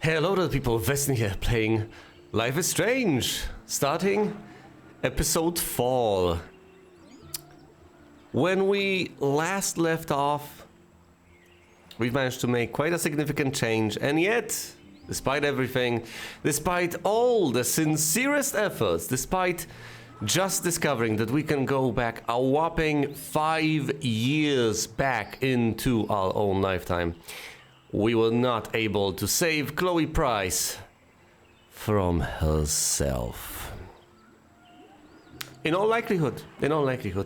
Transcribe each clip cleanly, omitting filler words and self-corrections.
Hello to the people of Western here playing Life is Strange, starting episode 4. When we last left off, we've managed to make quite a significant change, and yet, despite everything, despite all the sincerest efforts, despite just discovering that we can go back a whopping 5 years back into our own lifetime, we were not able to save Chloe Price from herself. In all likelihood,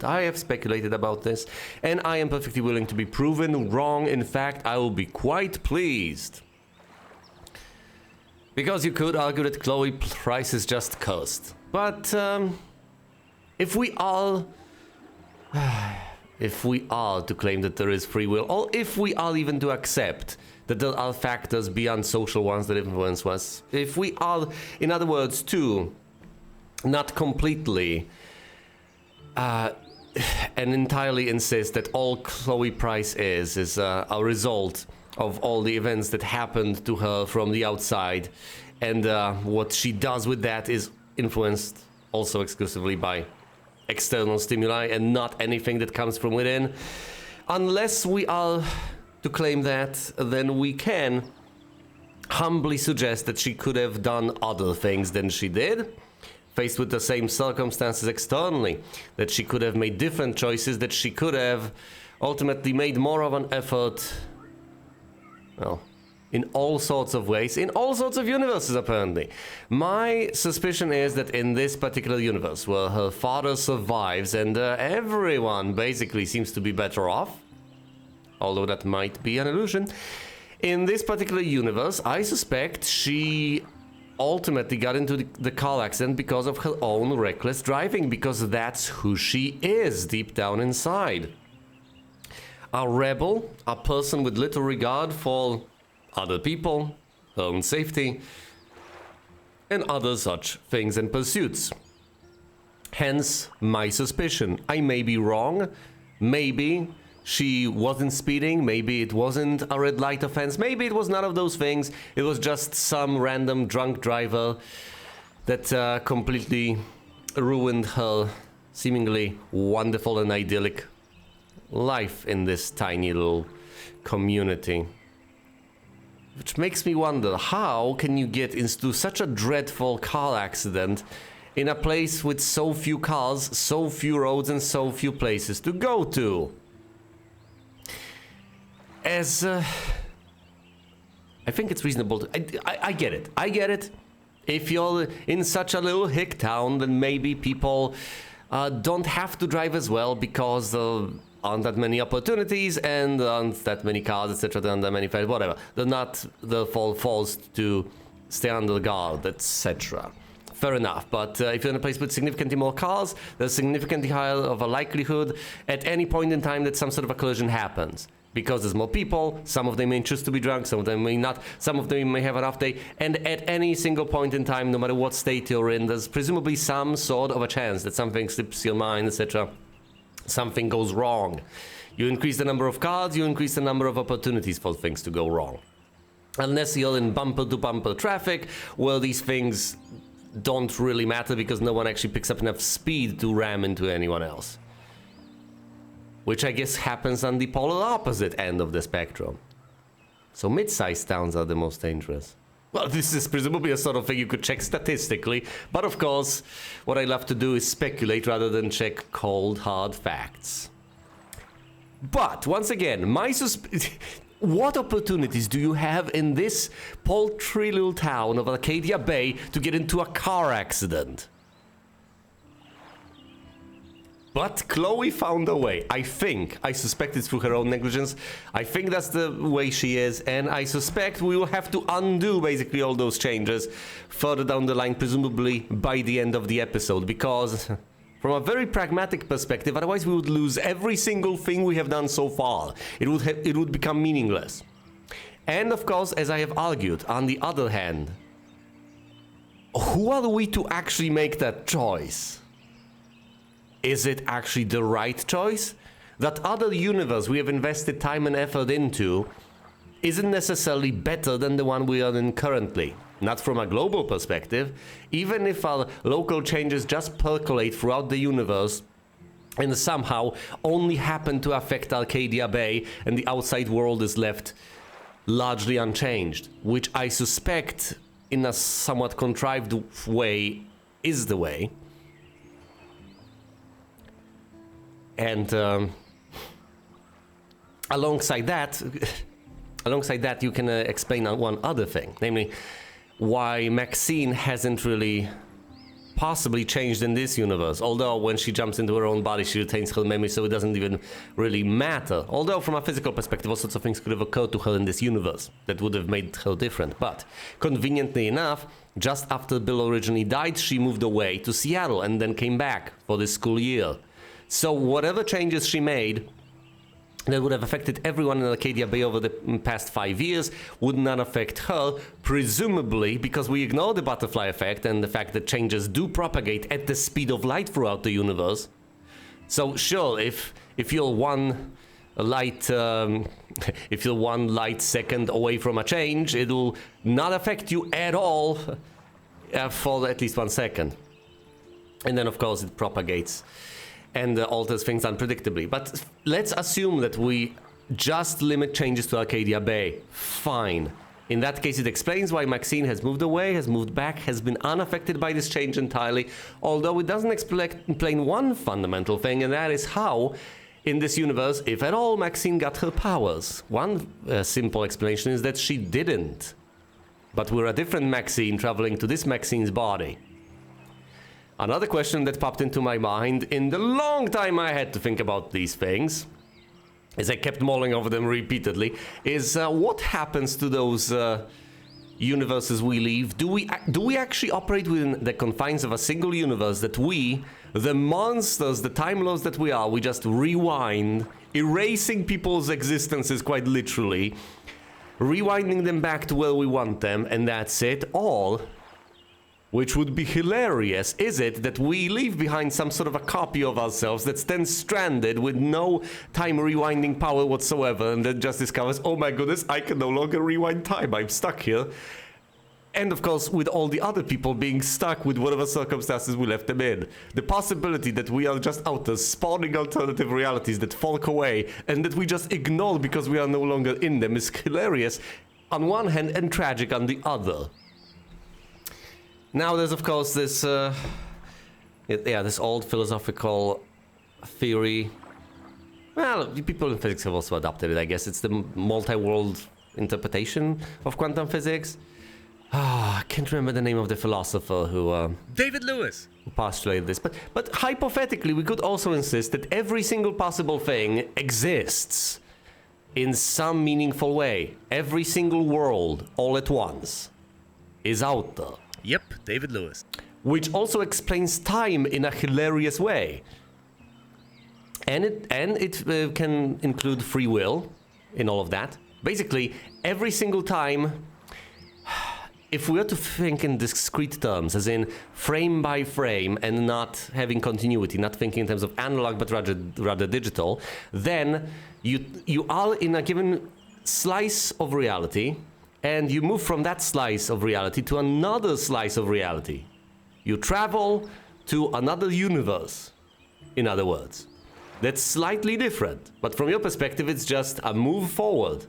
I have speculated about this, and I am perfectly willing to be proven wrong. In fact, I will be quite pleased. Because you could argue that Chloe Price is just cursed. But, if we are to claim that there is free will, or if we are even to accept that there are factors beyond social ones that influence us, if we are, in other words, to not completely and entirely insist that all Chloe Price is a result of all the events that happened to her from the outside, and what she does with that is influenced also exclusively by external stimuli and not anything that comes from within. Unless we are to claim that, then we can humbly suggest that she could have done other things than she did, faced with the same circumstances externally, that she could have made different choices, that she could have ultimately made more of an effort, well, in all sorts of ways, in all sorts of universes apparently. My suspicion is that in this particular universe, where her father survives and everyone basically seems to be better off, although that might be an illusion, in this particular universe, I suspect she ultimately got into the car accident because of her own reckless driving, because that's who she is deep down inside. A rebel, a person with little regard for other people, her own safety, and other such things and pursuits. Hence, my suspicion. I may be wrong. Maybe she wasn't speeding. Maybe it wasn't a red light offense. Maybe it was none of those things. It was just some random drunk driver that completely ruined her seemingly wonderful and idyllic life in this tiny little community. Which makes me wonder, how can you get into such a dreadful car accident in a place with so few cars, so few roads, and so few places to go to? I think it's reasonable to... I get it. I get it. If you're in such a little hick town, then maybe people don't have to drive as well because aren't that many opportunities and aren't that many cars, etc. There aren't that many fires, whatever. They're not forced to stay under guard, etc. Fair enough, but if you're in a place with significantly more cars, there's significantly higher of a likelihood at any point in time that some sort of a collision happens. Because there's more people, some of them may choose to be drunk, some of them may not, some of them may have a rough day, and at any single point in time, no matter what state you're in, there's presumably some sort of a chance that something slips your mind, etc. Something goes wrong. You increase the number of cars, you increase the number of opportunities for things to go wrong. Unless you're in bumper-to-bumper traffic, where these things don't really matter because no one actually picks up enough speed to ram into anyone else. Which I guess happens on the polar opposite end of the spectrum. So mid-sized towns are the most dangerous. Well, this is presumably a sort of thing you could check statistically, but of course, what I love to do is speculate rather than check cold, hard facts. But, once again, what opportunities do you have in this paltry little town of Arcadia Bay to get into a car accident? But Chloe found a way. I suspect it's through her own negligence. I think that's the way she is, and I suspect we will have to undo basically all those changes further down the line, presumably by the end of the episode, because from a very pragmatic perspective, otherwise we would lose every single thing we have done so far. It would become meaningless. And of course, as I have argued, on the other hand, who are we to actually make that choice? Is it actually the right choice? That other universe we have invested time and effort into isn't necessarily better than the one we are in currently. Not from a global perspective. Even if our local changes just percolate throughout the universe and somehow only happen to affect Arcadia Bay and the outside world is left largely unchanged, which I suspect in a somewhat contrived way is the way. And alongside that, you can explain one other thing, namely why Maxine hasn't really possibly changed in this universe. Although when she jumps into her own body, she retains her memory, so it doesn't even really matter. Although from a physical perspective, all sorts of things could have occurred to her in this universe that would have made her different. But conveniently enough, just after Bill originally died, she moved away to Seattle and then came back for this school year. So whatever changes she made that would have affected everyone in Arcadia Bay over the past 5 years would not affect her, presumably because we ignore the butterfly effect and the fact that changes do propagate at the speed of light throughout the universe. So sure, if you're one light second away from a change, it'll not affect you at all for at least 1 second. And then of course it propagates and alters things unpredictably. But let's assume that we just limit changes to Arcadia Bay. Fine. In that case, it explains why Maxine has moved away, has moved back, has been unaffected by this change entirely, although it doesn't explain one fundamental thing, and that is how, in this universe, if at all, Maxine got her powers. One simple explanation is that she didn't. But we're a different Maxine traveling to this Maxine's body. Another question that popped into my mind in the long time I had to think about these things, as I kept mulling over them repeatedly, is what happens to those universes we leave? Do we actually operate within the confines of a single universe that we, the monsters, the time lords that we are, we just rewind, erasing people's existences quite literally, rewinding them back to where we want them, and that's it? Or, which would be hilarious, is it that we leave behind some sort of a copy of ourselves that's then stranded with no time rewinding power whatsoever and then just discovers, oh my goodness, I can no longer rewind time, I'm stuck here. And of course, with all the other people being stuck with whatever circumstances we left them in. The possibility that we are just out there spawning alternative realities that fork away and that we just ignore because we are no longer in them is hilarious on one hand and tragic on the other. Now there's of course this, this old philosophical theory. Well, people in physics have also adopted it, I guess. It's the multi-world interpretation of quantum physics. I can't remember the name of the philosopher who... David Lewis! Who postulated this. But hypothetically, we could also insist that every single possible thing exists in some meaningful way. Every single world, all at once, is out there. Yep, David Lewis. Which also explains time in a hilarious way. And it can include free will in all of that. Basically, every single time, if we were to think in discrete terms, as in frame by frame and not having continuity, not thinking in terms of analog but rather digital, then you are in a given slice of reality, and you move from that slice of reality to another slice of reality. You travel to another universe, in other words. That's slightly different, but from your perspective, it's just a move forward.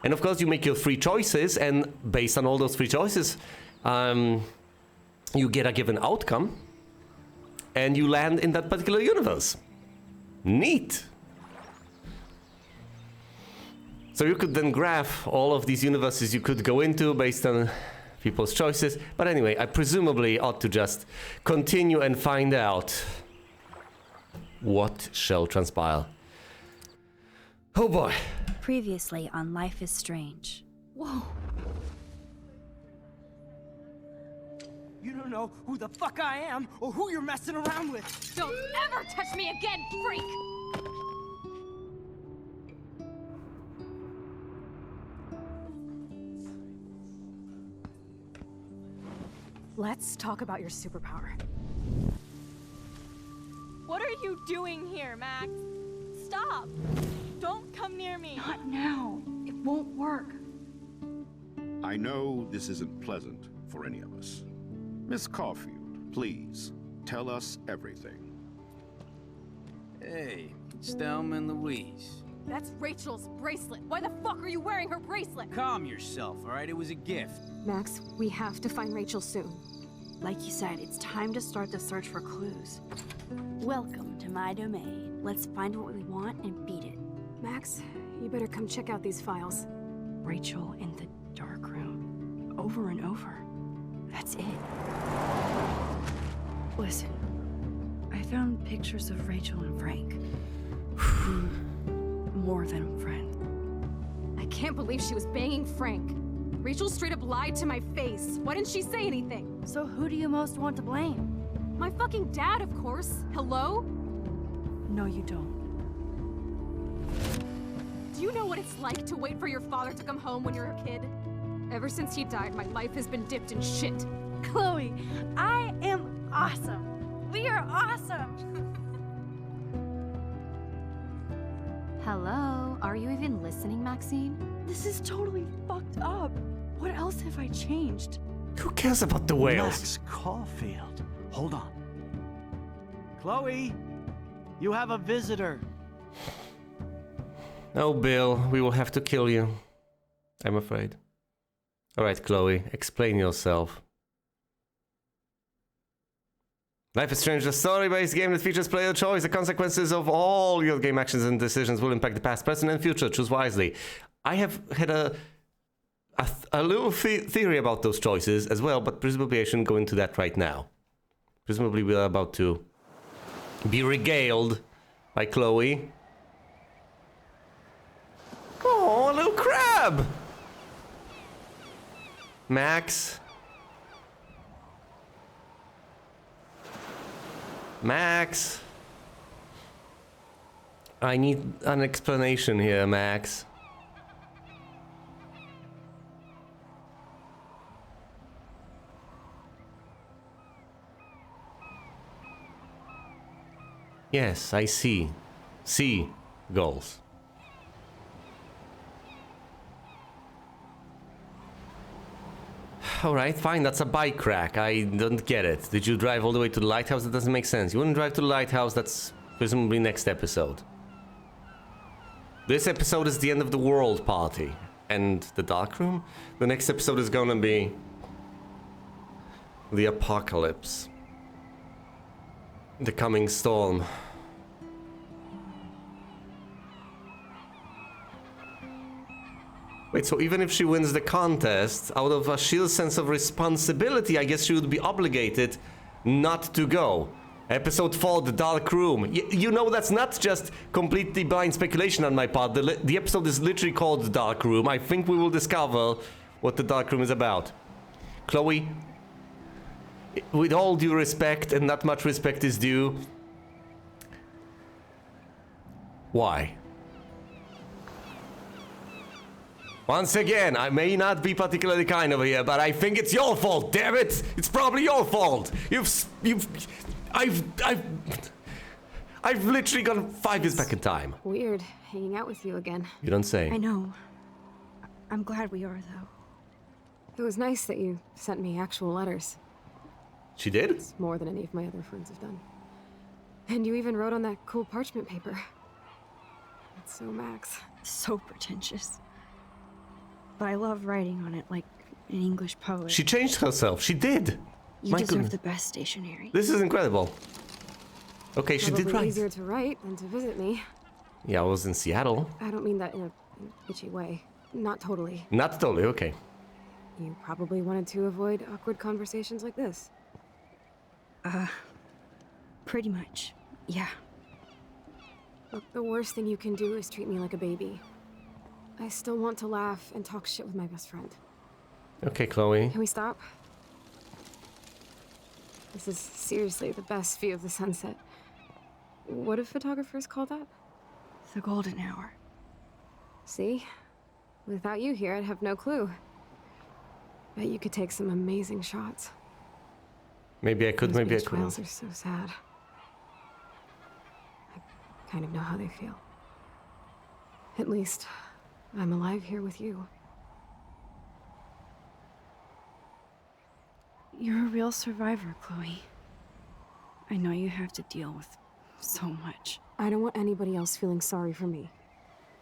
And of course, you make your three choices, and based on all those three choices, you get a given outcome, and you land in that particular universe. Neat. So you could then graph all of these universes you could go into based on people's choices. But anyway, I presumably ought to just continue and find out what shall transpire. Oh boy. Previously on Life is Strange. Whoa. You don't know who the fuck I am or who you're messing around with. Don't ever touch me again, freak! Let's talk about your superpower. What are you doing here, Max? Stop! Don't come near me! Not now. It won't work. I know this isn't pleasant for any of us. Miss Caulfield, please, tell us everything. Hey, it's Thelma and Louise. That's Rachel's bracelet. Why the fuck are you wearing her bracelet? Calm yourself, all right? It was a gift. Max, we have to find Rachel soon. Like you said, it's time to start the search for clues. Welcome to my domain. Let's find what we want and beat it. Max, you better come check out these files. Rachel in the dark room. Over and over. That's it. Listen, I found pictures of Rachel and Frank. More than a friend. I can't believe she was banging Frank. Rachel straight up lied to my face. Why didn't she say anything? So who do you most want to blame? My fucking dad, of course. Hello? No, you don't. Do you know what it's like to wait for your father to come home when you're a kid? Ever since he died, my life has been dipped in shit. Chloe, I am awesome. We are awesome. Hello? Are you even listening, Maxine? This is totally fucked up. What else have I changed? Who cares about the whales? Max Caulfield. Hold on. Chloe, you have a visitor. Oh, Bill, we will have to kill you. I'm afraid. Alright, Chloe, explain yourself. Life is Strange, a story-based game that features player choice. The consequences of all your game actions and decisions will impact the past, present, and future. Choose wisely. I have had a little theory about those choices as well, but presumably I shouldn't go into that right now. Presumably we are about to be regaled by Chloe. Oh, a little crab! Max. Max. I need an explanation here, Max. Yes, I see. See goals. Alright, fine, that's a bike rack. I don't get it. Did you drive all the way to the lighthouse? That doesn't make sense. You wouldn't drive to the lighthouse, that's presumably next episode. This episode is the end of the world party. And the dark room? The next episode is gonna be the apocalypse. The coming storm. Wait, so even if she wins the contest, out of a sheer sense of responsibility, I guess she would be obligated not to go. Episode 4, The Dark Room. You know, that's not just completely blind speculation on my part. The episode is literally called The Dark Room. I think we will discover what The Dark Room is about. Chloe, with all due respect, and not much respect is due, why? Once again, I may not be particularly kind over here, but I think it's your fault, damn it! It's probably your fault! I've literally gone 5 years back in time. Weird, hanging out with you again. You don't say. I know. I'm glad we are, though. It was nice that you sent me actual letters. She did? It's more than any of my other friends have done. And you even wrote on that cool parchment paper. It's so Max. So pretentious. But I love writing on it like an English poet. She changed herself. She did. You My deserve goodness. the best stationery. This is incredible. Okay, she did Probably write. easier to write than to visit me. Yeah, I was in Seattle. I don't mean that in a bitchy way. Not totally. Not totally, okay. You probably wanted to avoid awkward conversations like this. Pretty much. Yeah. Look, the worst thing you can do is treat me like a baby. I still want to laugh and talk shit with my best friend. Okay, Chloe. Can we stop? This is seriously the best view of the sunset. What do photographers call that? The golden hour. See? Without you here, I'd have no clue. Bet you could take some amazing shots. Maybe I could, Those maybe I beach couldn't. whales are so sad. I kind of know how they feel. At least, I'm alive here with you. You're a real survivor, Chloe. I know you have to deal with so much. I don't want anybody else feeling sorry for me.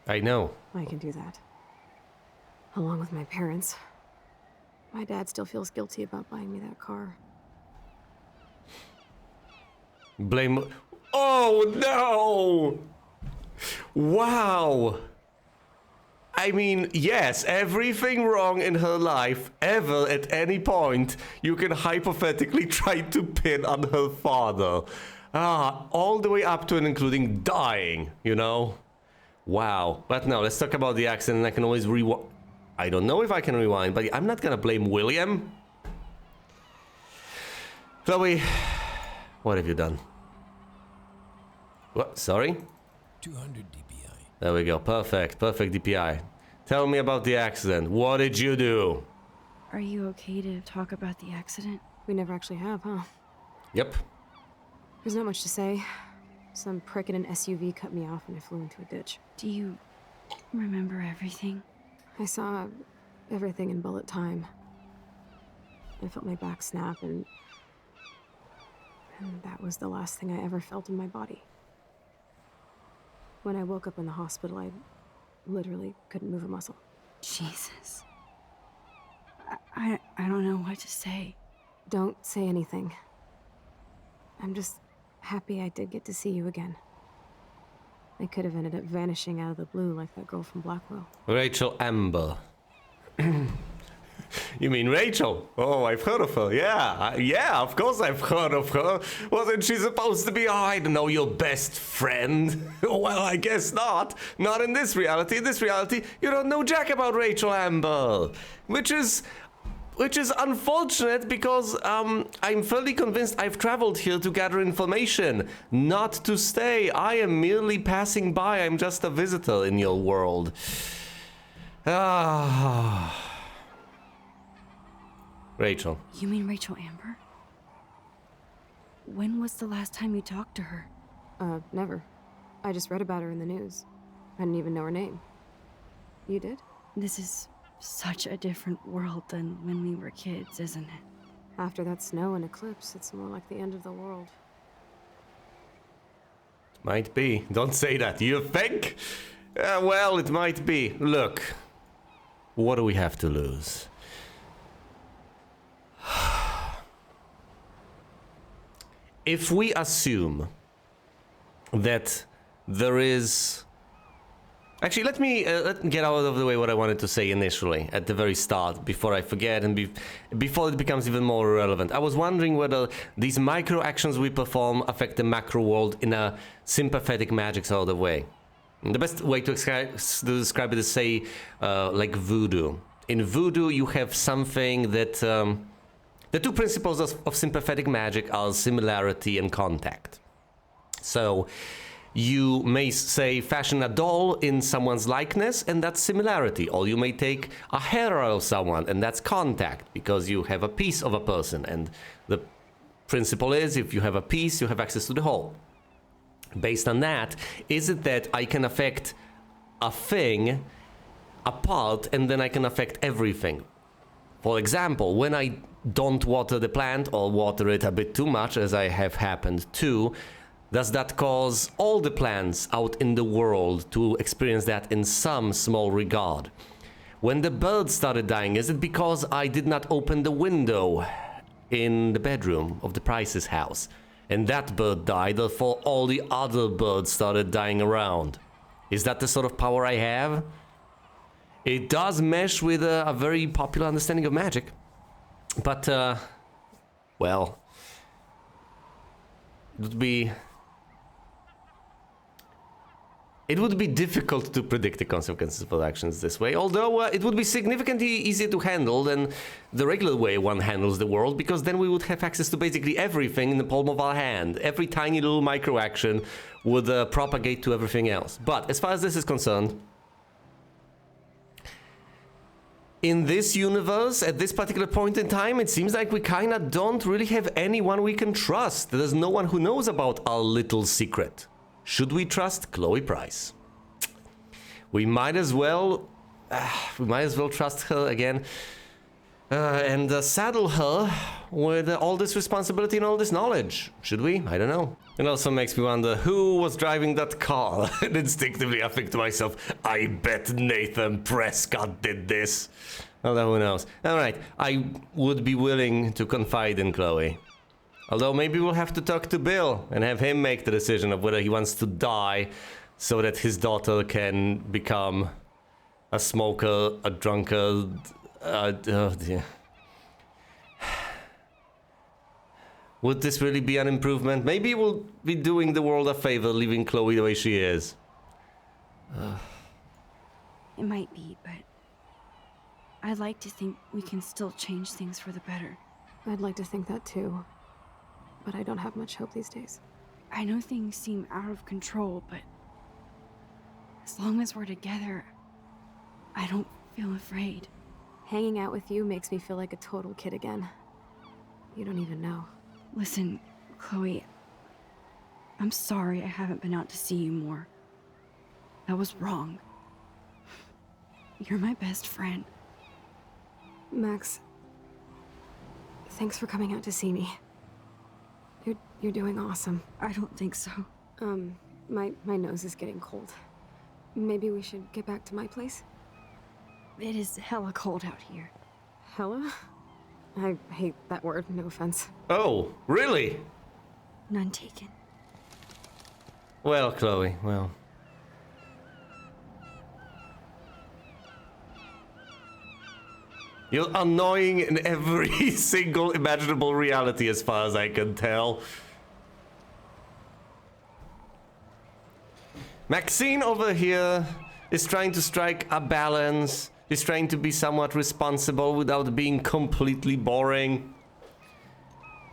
I know. I can do that. Along with my parents. My dad still feels guilty about buying me that car. Blame... Oh, no! Wow! I mean, yes, everything wrong in her life, ever, at any point, you can hypothetically try to pin on her father. All the way up to and including dying, you know? Wow. But no, let's talk about the accident. I can always rewind. I don't know if I can rewind, but I'm not gonna blame William. Chloe, what have you done? What? Sorry? 200 DPI. There we go. Perfect. Perfect DPI. Tell me about the accident. What did you do? Are you okay to talk about the accident? We never actually have, huh? Yep. There's not much to say. Some prick in an SUV cut me off and I flew into a ditch. Do you remember everything? I saw everything in bullet time. I felt my back snap and that was the last thing I ever felt in my body. When I woke up in the hospital, I literally couldn't move a muscle. Jesus. I don't know what to say. Don't say anything. I'm just happy I did get to see you again. I could have ended up vanishing out of the blue like that girl from Blackwell. Rachel Amber. You mean Rachel? Oh, I've heard of her. Yeah, yeah, of course I've heard of her. Wasn't she supposed to be, I don't know, your best friend? Well, I guess not. Not in this reality. In this reality, you don't know jack about Rachel Amber. Which is unfortunate because I'm fairly convinced I've traveled here to gather information, not to stay. I am merely passing by. I'm just a visitor in your world. Rachel. You mean Rachel Amber? When was the last time you talked to her? Never. I just read about her in the news. I didn't even know her name. You did? This is such a different world than when we were kids, isn't it? After that snow and eclipse, it's more like the end of the world. Might be. Don't say that. You think? Well, it might be. Look. What do we have to lose? If we assume that there is... Actually, let me get out of the way what I wanted to say initially, at the very start, before I forget and before it becomes even more relevant. I was wondering whether these micro actions we perform affect the macro world in a sympathetic magic sort of way. And the best way to describe it is, say, like voodoo. In voodoo, you have something that... the two principles of sympathetic magic are similarity and contact. So... you may, say, fashion a doll in someone's likeness, and that's similarity. Or you may take a hair of someone, and that's contact, because you have a piece of a person. And the principle is, if you have a piece, you have access to the whole. Based on that, is it that I can affect a thing, a part, and then I can affect everything? For example, when I don't water the plant, or water it a bit too much, as I have happened to, does that cause all the plants out in the world to experience that in some small regard? When the birds started dying, is it because I did not open the window in the bedroom of the Price's house? And that bird died, therefore all the other birds started dying around. Is that the sort of power I have? It does mesh with a very popular understanding of magic. But, well, it would be difficult to predict the consequences of actions this way, although it would be significantly easier to handle than the regular way one handles the world, because then we would have access to basically everything in the palm of our hand. Every tiny little micro action would propagate to everything else. But as far as this is concerned, in this universe, at this particular point in time, it seems like we kinda don't really have anyone we can trust. There's no one who knows about our little secret. Should we trust Chloe Price? We might as well trust her again. And saddle her with all this responsibility and all this knowledge. Should we? I don't know. It also makes me wonder who was driving that car. And instinctively I think to myself, I bet Nathan Prescott did this. Although who knows. Alright, I would be willing to confide in Chloe. Although maybe we'll have to talk to Bill and have him make the decision of whether he wants to die so that his daughter can become a smoker, a drunkard. Oh dear. Would this really be an improvement? Maybe we'll be doing the world a favor leaving Chloe the way she is. It might be, but I'd like to think we can still change things for the better. I'd like to think that too. But I don't have much hope these days. I know things seem out of control, but as long as we're together, I don't feel afraid. Hanging out with you makes me feel like a total kid again. You don't even know. Listen, Chloe, I'm sorry I haven't been out to see you more. That was wrong. You're my best friend. Max, thanks for coming out to see me. You're doing awesome. I don't think so. My nose is getting cold. Maybe we should get back to my place? It is hella cold out here. Hella? I hate that word, no offense. Oh, really? None taken. Well, Chloe, well. You're annoying in every single imaginable reality as far as I can tell. Maxine over here is trying to strike a balance. Is trying to be somewhat responsible without being completely boring.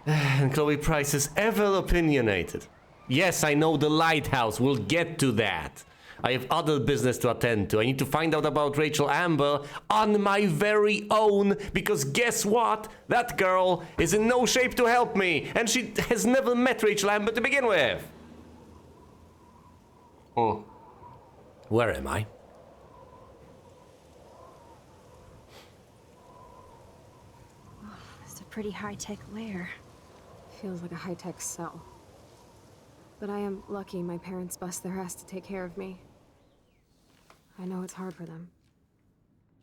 And Chloe Price is ever opinionated. Yes, I know the lighthouse. We'll get to that. I have other business to attend to. I need to find out about Rachel Amber on my very own, because guess what? That girl is in no shape to help me, and she has never met Rachel Amber to begin with. Oh. Where am I? It's a pretty high-tech lair. Feels like a high-tech cell. But I am lucky my parents bust their ass to take care of me. I know it's hard for them.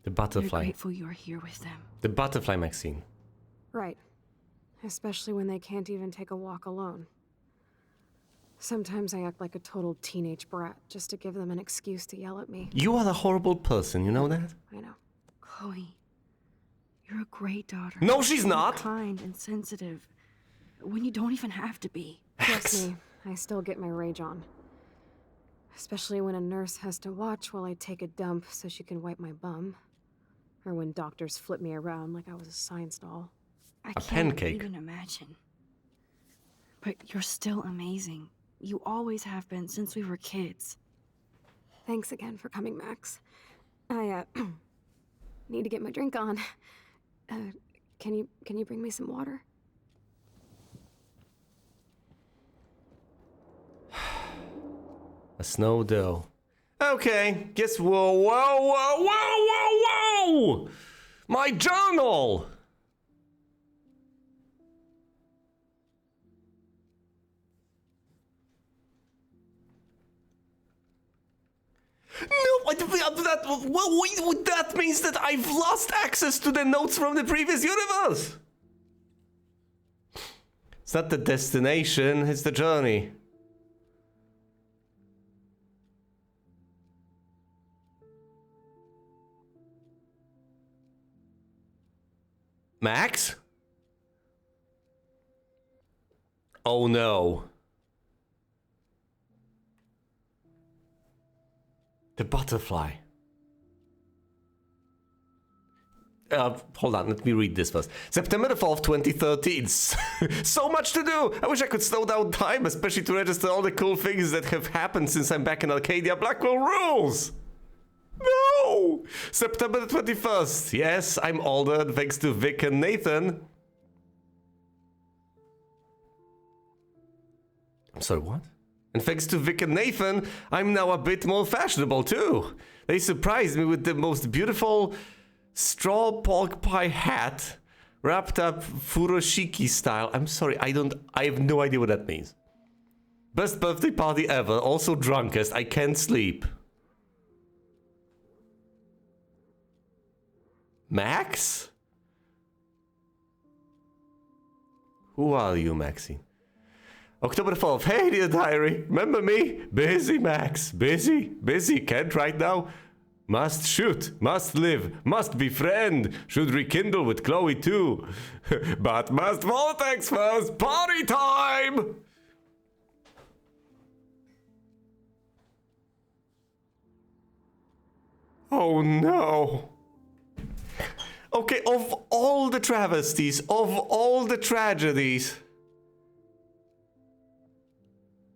The We're butterfly. grateful you're here with them. The butterfly, Maxine. Right. Especially when they can't even take a walk alone. Sometimes I act like a total teenage brat just to give them an excuse to yell at me. You are a horrible person, you know that? I know. Chloe, you're a great daughter. No, she's You're not! kind and sensitive when you don't even have to be. Trust me, I still get my rage on. Especially when a nurse has to watch while I take a dump so she can wipe my bum. Or when doctors flip me around like I was a science doll. I A can't pancake. even imagine. But you're still amazing. You always have been since we were kids. Thanks again for coming, Max. I, need to get my drink on. Can you bring me some water? A snow dough. Okay, guess whoa! My journal! No, that means that I've lost access to the notes from the previous universe. It's not the destination, it's the journey. Max? Oh no. The butterfly. Hold on, let me read this first. September the 4th, 2013. So much to do! I wish I could slow down time, especially to register all the cool things that have happened since I'm back in Arcadia. Blackwell rules! No! September the 21st. Yes, I'm older thanks to Vic and Nathan. I'm sorry, what? And thanks to Vic and Nathan, I'm now a bit more fashionable too. They surprised me with the most beautiful straw pork pie hat wrapped up furoshiki style. I'm sorry, I have no idea what that means. Best birthday party ever, also drunkest, I can't sleep. Max? Who are you, Maxine? October 12th. Hey, dear diary. Remember me? Busy, Max. Busy. Can't right now. Must shoot. Must live. Must befriend. Should rekindle with Chloe too. But must vortex first. Party time! Oh no. Okay, of all the travesties, of all the tragedies,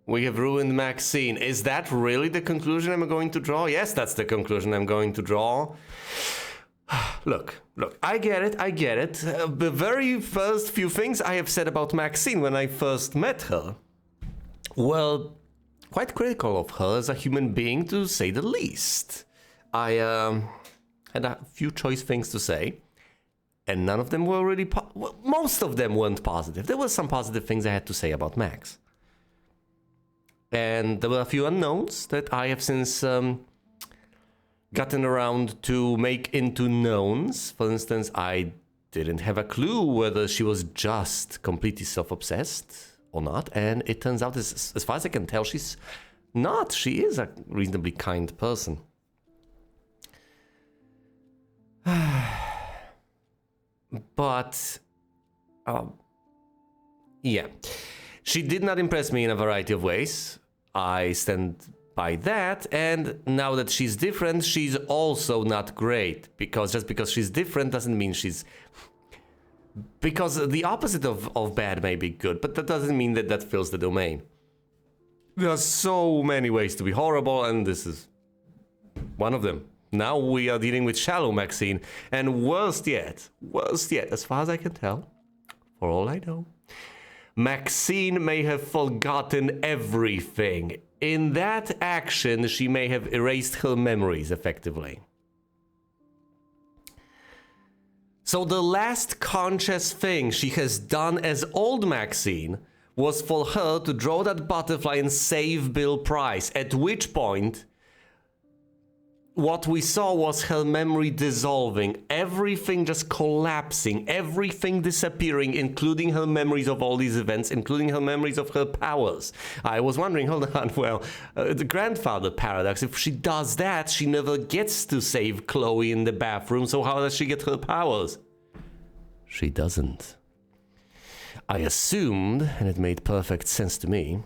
we have ruined Maxine. Is that really the conclusion I'm going to draw? Yes, that's the conclusion I'm going to draw. Look, I get it. The very first few things I have said about Maxine when I first met her, well, quite critical of her as a human being, to say the least. I had a few choice things to say, and none of them were really well, most of them weren't positive. There were some positive things I had to say about Max. And there were a few unknowns that I have since gotten around to make into knowns. For instance, I didn't have a clue whether she was just completely self-obsessed or not, and it turns out, as far as I can tell, she's not. She is a reasonably kind person. But, yeah. She did not impress me in a variety of ways. I stand by that, and now that she's different, she's also not great. Because just because she's different doesn't mean she's... Because the opposite of bad may be good, but that doesn't mean that that fills the domain. There are so many ways to be horrible, and this is one of them. Now we are dealing with shallow Maxine, and worst yet, as far as I can tell, for all I know, Maxine may have forgotten everything. In that action, she may have erased her memories effectively. So the last conscious thing she has done as old Maxine was for her to draw that butterfly and save Bill Price, at which point what we saw was her memory dissolving, everything just collapsing, everything disappearing, including her memories of all these events, including her memories of her powers. I was wondering, hold on, well, the grandfather paradox, if she does that, she never gets to save Chloe in the bathroom, so how does she get her powers? She doesn't. I assumed, and it made perfect sense to me,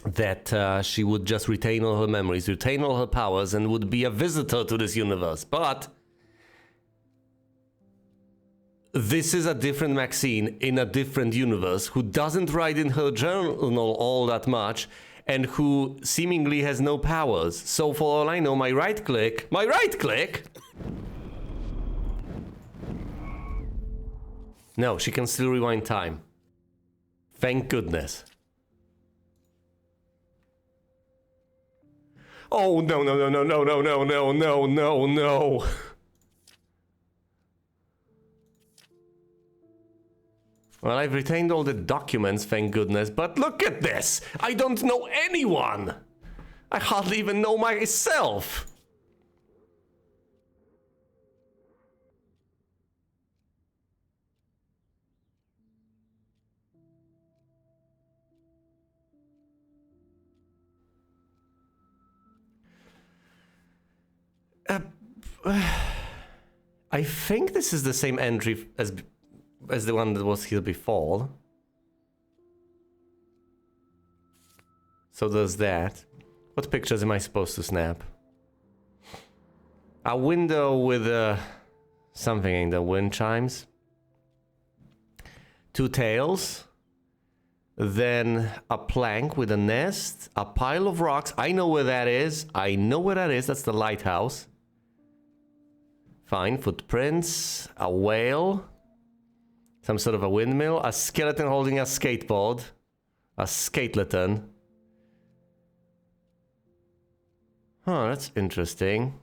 that she would just retain all her memories, retain all her powers, and would be a visitor to this universe. But this is a different Maxine in a different universe who doesn't write in her journal all that much and who seemingly has no powers. So for all I know, my right click... No, she can still rewind time. Thank goodness. Oh, no. Well, I've retained all the documents, thank goodness, but look at this! I don't know anyone! I hardly even know myself! I think this is the same entry as the one that was here before. So there's that. What pictures am I supposed to snap? A window with something in the wind chimes. Two tails. Then a plank with a nest. A pile of rocks. I know where that is. That's the lighthouse. Fine, footprints, a whale, some sort of a windmill, a skeleton holding a skateboard, a skateleton. Huh, that's interesting.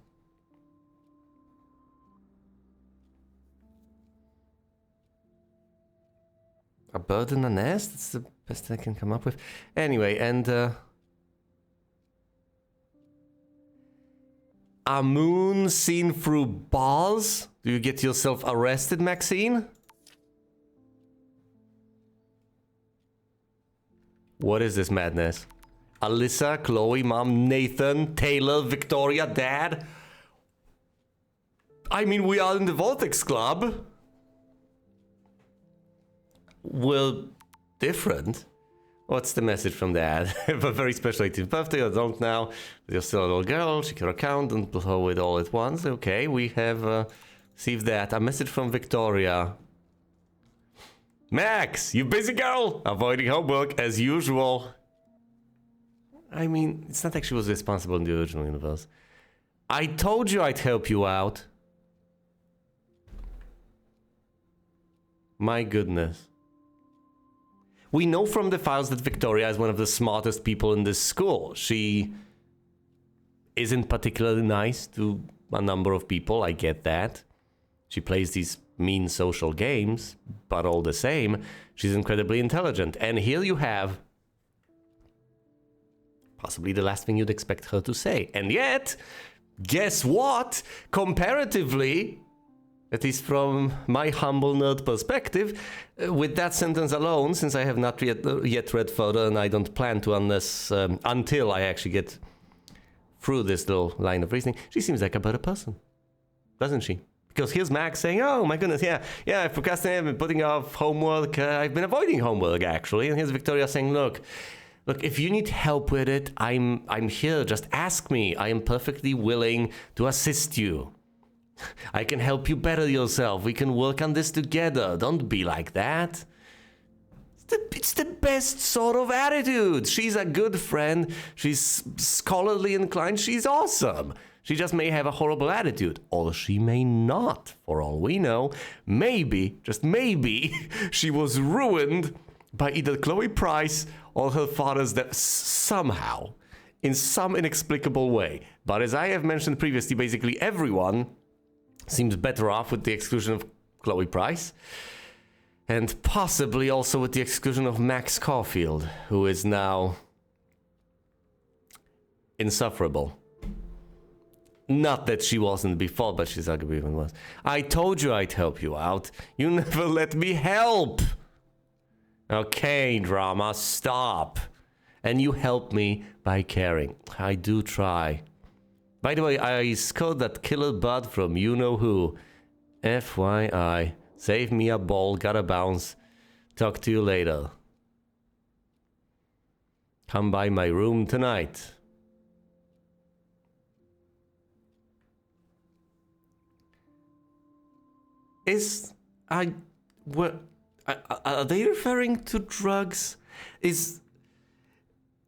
A bird in a nest? That's the best I can come up with. Anyway, and a moon seen through bars? Do you get yourself arrested, Maxine? What is this madness? Alyssa, Chloe, Mom, Nathan, Taylor, Victoria, Dad? I mean, we are in the Vortex Club. We're different. What's the message from Dad? A very special 18th birthday, adult now. You're still a little girl, check your account, don't blow it all at once. Okay, we have received that. A message from Victoria. Max, you busy girl? Avoiding homework as usual. I mean, it's not like she was responsible in the original universe. I told you I'd help you out. My goodness. We know from the files that Victoria is one of the smartest people in this school. She isn't particularly nice to a number of people, I get that. She plays these mean social games, but all the same, she's incredibly intelligent. And here you have possibly the last thing you'd expect her to say. And yet, guess what? Comparatively, at least from my humble nerd perspective, with that sentence alone, since I have not yet read further, and I don't plan to until I actually get through this little line of reasoning, she seems like a better person, doesn't she? Because here's Max saying, oh my goodness, yeah, I procrastinated, I've been putting off homework, I've been avoiding homework actually. And here's Victoria saying, look, if you need help with it, I'm here, just ask me. I am perfectly willing to assist you. I can help you better yourself. We can work on this together. Don't be like that. It's the best sort of attitude. She's a good friend. She's scholarly inclined. She's awesome. She just may have a horrible attitude, or she may not, for all we know. Maybe, just maybe, she was ruined by either Chloe Price or her father's death somehow, in some inexplicable way. But as I have mentioned previously, basically everyone seems better off with the exclusion of Chloe Price, and possibly also with the exclusion of Max Caulfield, who is now insufferable. Not that she wasn't before, but she's arguably even worse. I told you I'd help you out. You never let me help. Okay, drama, stop. And you help me by caring. I do try. By the way, I scored that killer bud from you-know-who. FYI. Save me a ball, gotta bounce. Talk to you later. Come by my room tonight. Are they referring to drugs? Is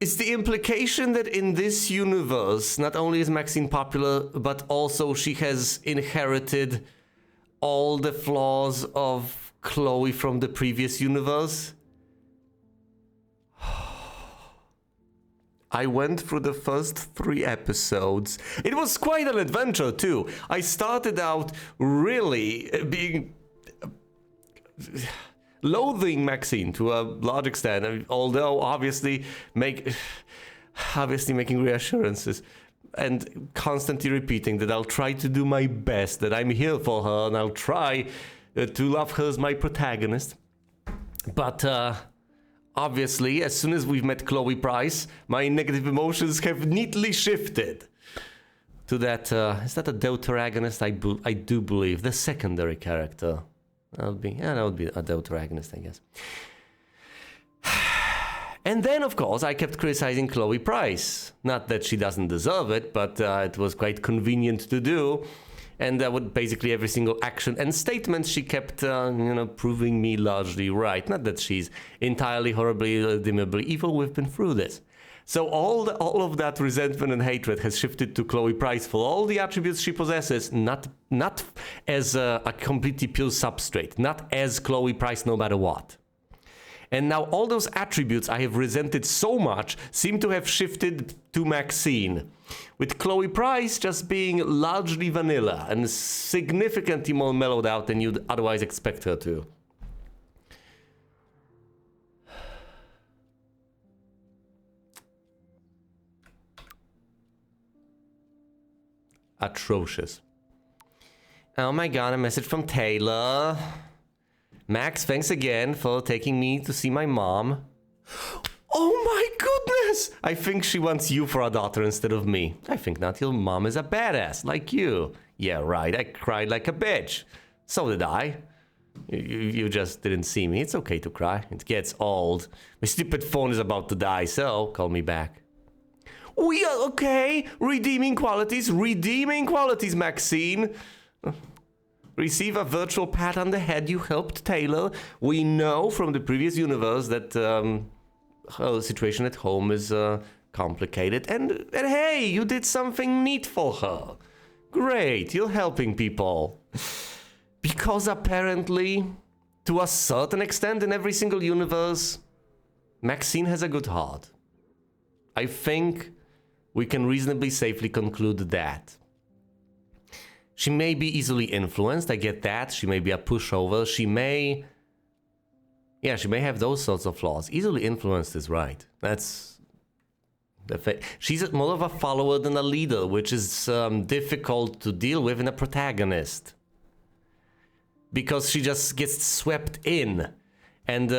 the implication that in this universe, not only is Maxine popular, but also she has inherited all the flaws of Chloe from the previous universe? I went through the first 3 episodes. It was quite an adventure, too. I started out really being loathing Maxine to a large extent, although obviously making reassurances and constantly repeating that I'll try to do my best, that I'm here for her, and I'll try to love her as my protagonist. But obviously, as soon as we've met Chloe Price, my negative emotions have neatly shifted to that, is that a deuteragonist? I do believe, the secondary character. That would be a deuteragonist, I guess. And then, of course, I kept criticizing Chloe Price. Not that she doesn't deserve it, but it was quite convenient to do. And with basically every single action and statement, she kept, proving me largely right. Not that she's entirely, horribly, redeemably evil. We've been through this. So all of that resentment and hatred has shifted to Chloe Price for all the attributes she possesses, not as a completely pure substrate, not as Chloe Price no matter what. And now all those attributes I have resented so much seem to have shifted to Maxine, with Chloe Price just being largely vanilla and significantly more mellowed out than you'd otherwise expect her to. Atrocious. Oh my god, a message from Taylor. Max, thanks again for taking me to see my mom. Oh my goodness! I think she wants you for a daughter instead of me. I think not. Your mom is a badass, like you. Yeah, right. I cried like a bitch. So did I. You just didn't see me. It's okay to cry. It gets old. My stupid phone is about to die, so call me back. We are okay. Redeeming qualities, Maxine. Receive a virtual pat on the head. You helped Taylor. We know from the previous universe that her situation at home is complicated. And hey, you did something neat for her. Great, you're helping people. Because apparently, to a certain extent in every single universe, Maxine has a good heart. I think we can reasonably safely conclude that. She may be easily influenced, I get that. She may be a pushover. She may have those sorts of flaws. Easily influenced is right. That's the fact. She's more of a follower than a leader, which is difficult to deal with in a protagonist. Because she just gets swept in. And,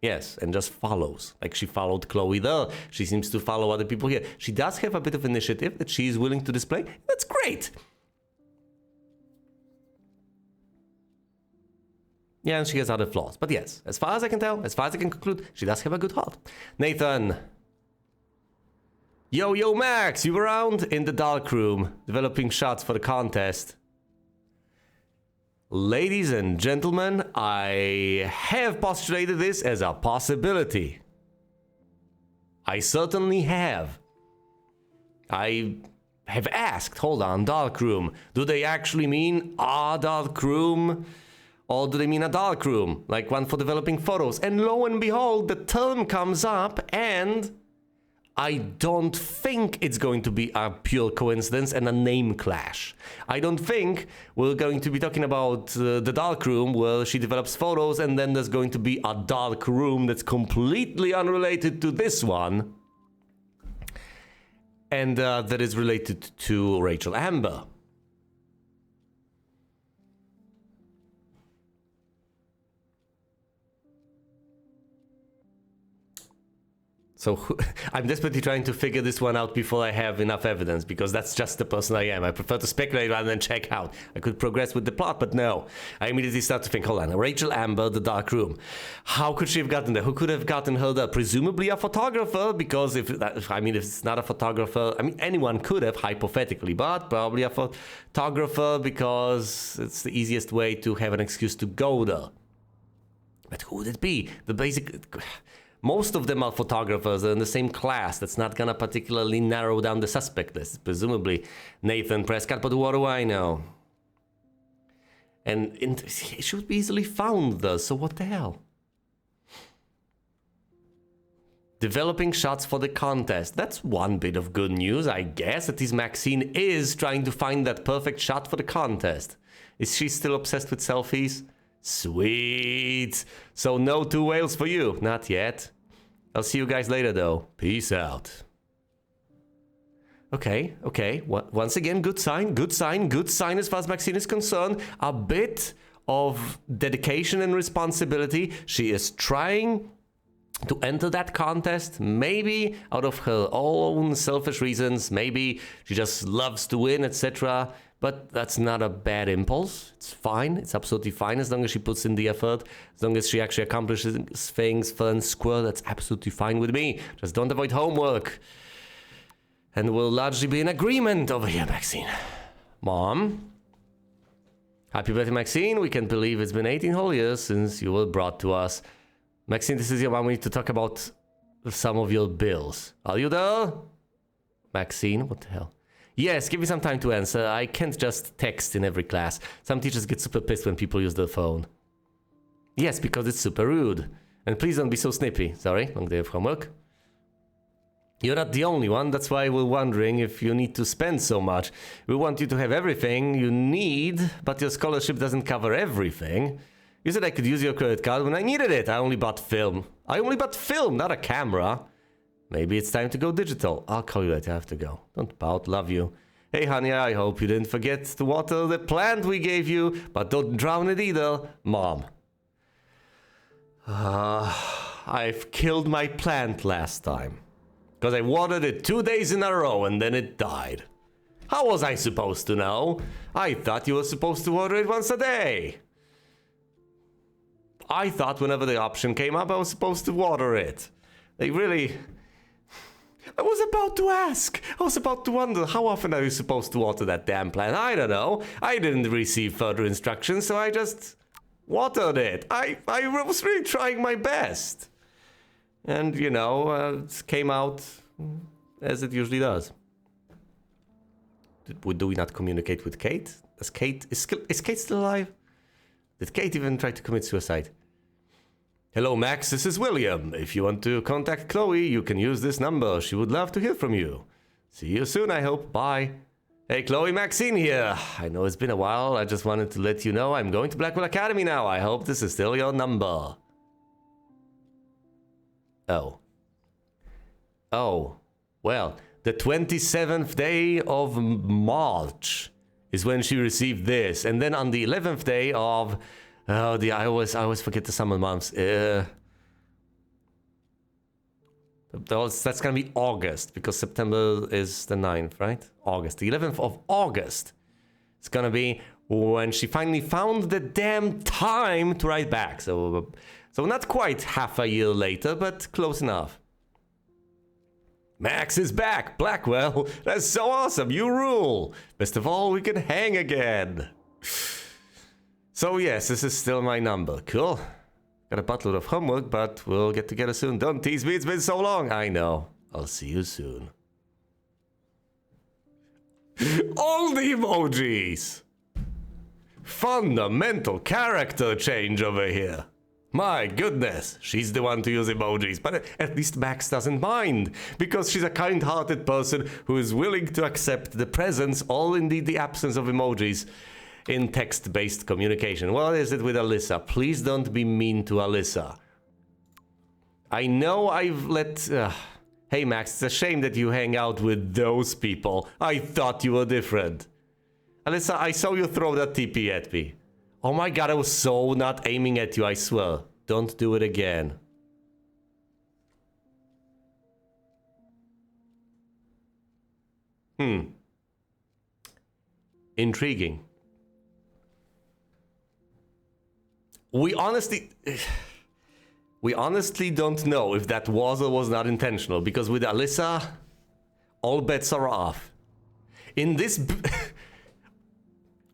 yes, and just follows. Like she followed Chloe there. She seems to follow other people here. She does have a bit of initiative that she is willing to display. That's great. Yeah, and she has other flaws. But yes, as far as I can tell, as far as I can conclude, she does have a good heart. Nathan. Yo, Max, you around? In the dark room, developing shots for the contest. Ladies and gentlemen, I have postulated this as a possibility. I certainly have. I have asked, hold on, dark room. Do they actually mean a dark room? Or do they mean a dark room? Like one for developing photos? And lo and behold, the term comes up and I don't think it's going to be a pure coincidence and a name clash. I don't think we're going to be talking about the dark room where she develops photos and then there's going to be a dark room that's completely unrelated to this one. And that is related to Rachel Amber. So I'm desperately trying to figure this one out before I have enough evidence, because that's just the person I am. I prefer to speculate rather than check out. I could progress with the plot, but no. I immediately start to think, hold on, Rachel Amber, the dark room. How could she have gotten there? Who could have gotten her there? Presumably a photographer, because if it's not a photographer, anyone could have, hypothetically, but probably a photographer because it's the easiest way to have an excuse to go there. But who would it be? Most of them are photographers. They're in the same class. That's not gonna particularly narrow down the suspect list. Presumably Nathan Prescott, but what do I know? And it should be easily found though, so what the hell? Developing shots for the contest. That's one bit of good news, I guess. At least Maxine is trying to find that perfect shot for the contest. Is she still obsessed with selfies? Sweet. So no 2 whales for you. Not yet. I'll see you guys later though. Peace out. Okay. Once again, good sign as far as Maxine is concerned. A bit of dedication and responsibility. She is trying to enter that contest, maybe out of her own selfish reasons. Maybe she just loves to win, etc. But that's not a bad impulse. It's fine. It's absolutely fine as long as she puts in the effort. As long as she actually accomplishes things fair and square, that's absolutely fine with me. Just don't avoid homework. And we'll largely be in agreement over here, Maxine. Mom? Happy birthday, Maxine. We can't believe it's been 18 whole years since you were brought to us. Maxine, this is your mom. We need to talk about some of your bills. Are you there? Maxine, what the hell? Yes, give me some time to answer. I can't just text in every class. Some teachers get super pissed when people use their phone. Yes, because it's super rude. And please don't be so snippy. Sorry, long day of homework. You're not the only one. That's why we're wondering if you need to spend so much. We want you to have everything you need, but your scholarship doesn't cover everything. You said I could use your credit card when I needed it. I only bought film. Not a camera. Maybe it's time to go digital. I'll call you later. I have to go. Don't pout. Love you. Hey honey, I hope you didn't forget to water the plant we gave you, but don't drown it either, Mom. I've killed my plant last time. Because I watered it 2 days in a row and then it died. How was I supposed to know? I thought you were supposed to water it once a day. I thought whenever the option came up, I was supposed to water it. They really... I was about to ask. I was about to wonder, how often are you supposed to water that damn plant? I don't know. I didn't receive further instructions, so I just watered it. I was really trying my best. And, you know, it came out as it usually does. Do we not communicate with Kate? Is Kate still alive? Did Kate even try to commit suicide? Hello, Max, this is William. If you want to contact Chloe, you can use this number. She would love to hear from you. See you soon, I hope. Bye. Hey, Chloe, Maxine here. I know it's been a while. I just wanted to let you know I'm going to Blackwell Academy now. I hope this is still your number. Oh. Oh. Well, the 27th day of March is when she received this. And then on the 11th day of... Oh, I always forget the summer months. That's gonna be August, because September is the 9th, right? August. The 11th of August. It's gonna be when she finally found the damn time to write back. So not quite half a year later, but close enough. Max is back, Blackwell. That's so awesome. You rule. Best of all, we can hang again. So yes, this is still my number. Cool. Got a buttload of homework, but we'll get together soon. Don't tease me, it's been so long. I know. I'll see you soon. All the emojis! Fundamental character change over here. My goodness, she's the one to use emojis, but at least Max doesn't mind, because she's a kind-hearted person who is willing to accept the presence, or indeed the absence of emojis, in text-based communication. What is it with Alyssa? Please don't be mean to Alyssa. I know I've let... Hey Max, it's a shame that you hang out with those people. I thought you were different. Alyssa, I saw you throw that TP at me. Oh my god, I was so not aiming at you, I swear. Don't do it again. Intriguing. We honestly don't know if that was or was not intentional, because with Alyssa, all bets are off. In this...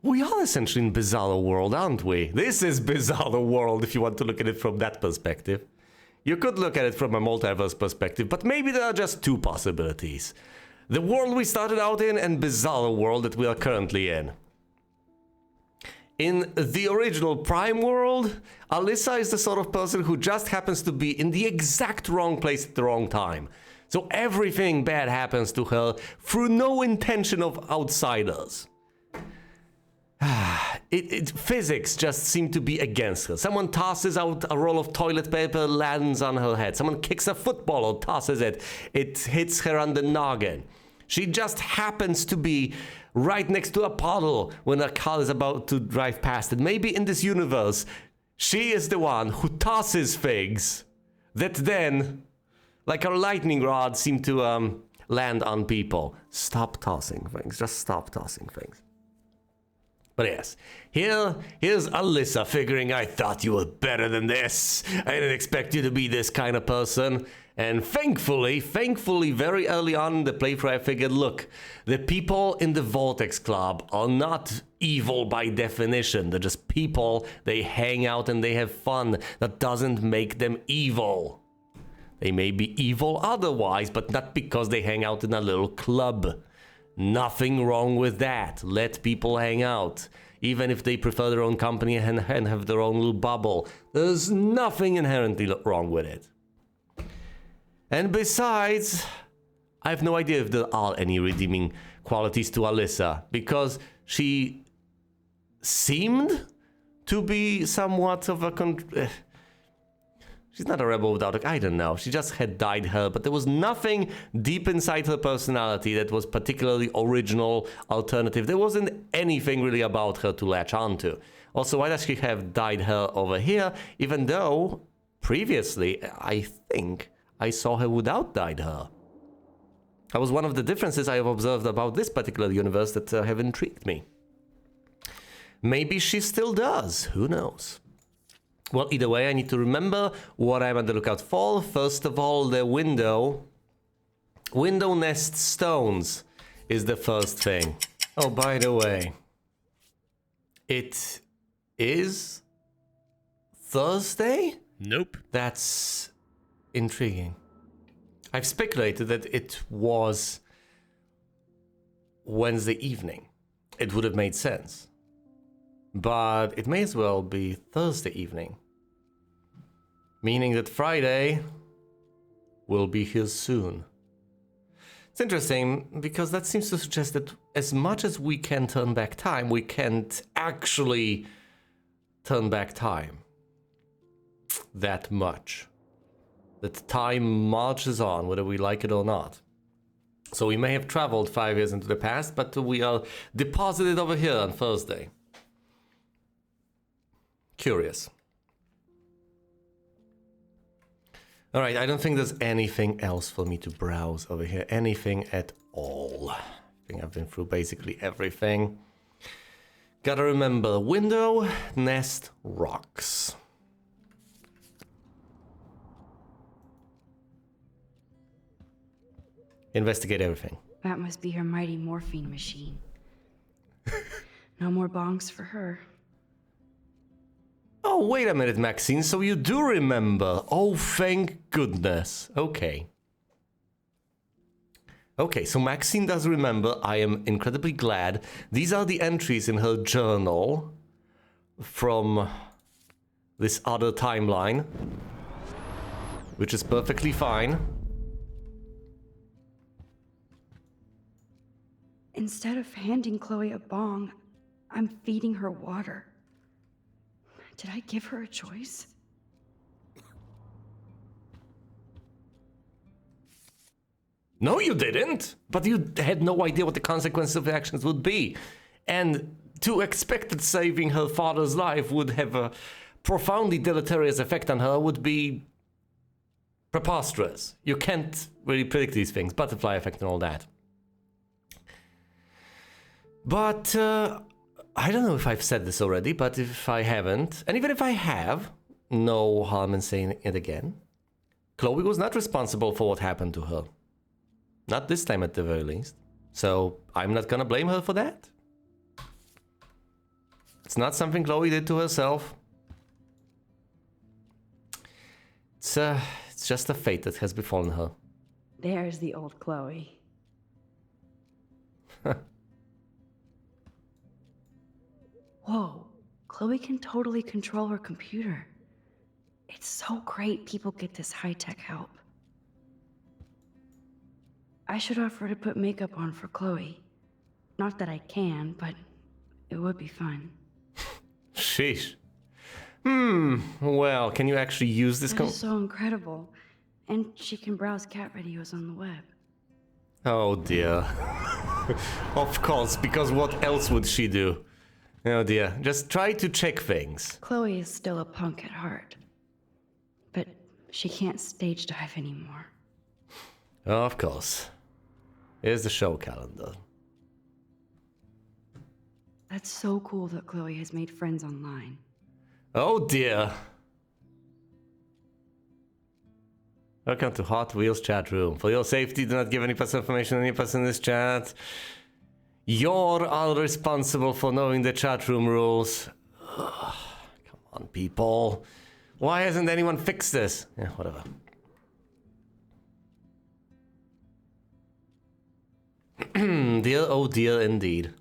We are essentially in Bizarro World, aren't we? This is Bizarro World, if you want to look at it from that perspective. You could look at it from a multiverse perspective, but maybe there are just two possibilities. The world we started out in and Bizarro World that we are currently in. In the original Prime world, Alyssa is the sort of person who just happens to be in the exact wrong place at the wrong time. So everything bad happens to her through no intention of outsiders. Physics just seem to be against her. Someone tosses out a roll of toilet paper, lands on her head. Someone kicks a football or tosses it. It hits her on the noggin. She just happens to be right next to a puddle when a car is about to drive past it. Maybe in this universe, she is the one who tosses things that then, like a lightning rod, seem to land on people. Stop tossing things. Just stop tossing things. But yes, here's Alyssa figuring, I thought you were better than this. I didn't expect you to be this kind of person. And thankfully, very early on in the playthrough, I figured, look, the people in the Vortex Club are not evil by definition. They're just people. They hang out and they have fun. That doesn't make them evil. They may be evil otherwise, but not because they hang out in a little club. Nothing wrong with that. Let people hang out. Even if they prefer their own company and have their own little bubble. There's nothing inherently wrong with it. And besides, I have no idea if there are any redeeming qualities to Alyssa, because she seemed to be somewhat of a... She's not a rebel without a... I don't know. She just had dyed hair, but there was nothing deep inside her personality that was particularly original, alternative. There wasn't anything really about her to latch onto. Also, why does she have dyed hair over here, even though previously, I think, I saw her without dyed hair? That was one of the differences I have observed about this particular universe that have intrigued me. Maybe she still does. Who knows? Well, either way, I need to remember what I'm on the lookout for. First of all, the window. Window nest stones is the first thing. Oh, by the way, it is Thursday? Nope. That's intriguing. I've speculated that it was Wednesday evening. It would have made sense. But it may as well be Thursday evening. Meaning that Friday will be here soon. It's interesting because that seems to suggest that as much as we can turn back time, we can't actually turn back time that much. That time marches on, whether we like it or not. So we may have traveled 5 years into the past, but we are deposited over here on Thursday. Curious. All right, I don't think there's anything else for me to browse over here. Anything at all. I think I've been through basically everything. Gotta remember, window, nest, rocks. Investigate everything. That must be her mighty morphine machine. No more bongs for her. Oh, wait a minute, Maxine, so you do remember. Oh, thank goodness. Okay. Okay, so Maxine does remember. I am incredibly glad. These are the entries in her journal from this other timeline, which is perfectly fine. Instead of handing Chloe a bong, I'm feeding her water. Did I give her a choice? No, you didn't. But you had no idea what the consequences of the actions would be. And to expect that saving her father's life would have a profoundly deleterious effect on her would be preposterous. You can't really predict these things, butterfly effect and all that. But I don't know if I've said this already, but if I haven't, and even if I have, no harm in saying it again. Chloe was not responsible for what happened to her. Not this time at the very least. So I'm not gonna blame her for that. It's not something Chloe did to herself. It's just a fate that has befallen her. There's the old Chloe. Whoa, Chloe can totally control her computer. It's so great people get this high-tech help. I should offer to put makeup on for Chloe. Not that I can, but it would be fun. Sheesh. Well, can you actually use this? That is so incredible. And she can browse cat videos on the web. Oh dear. Of course, because what else would she do? Oh dear, just try to check things. Chloe is still a punk at heart. But she can't stage dive anymore. Oh, of course. Here's the show calendar. That's so cool that Chloe has made friends online. Oh dear. Welcome to Hot Wheels chat room. For your safety, do not give any personal information to any person in this chat. You're all responsible for knowing the chat room rules. Ugh, come on, people. Why hasn't anyone fixed this? Yeah, whatever. Dear, oh dear, indeed.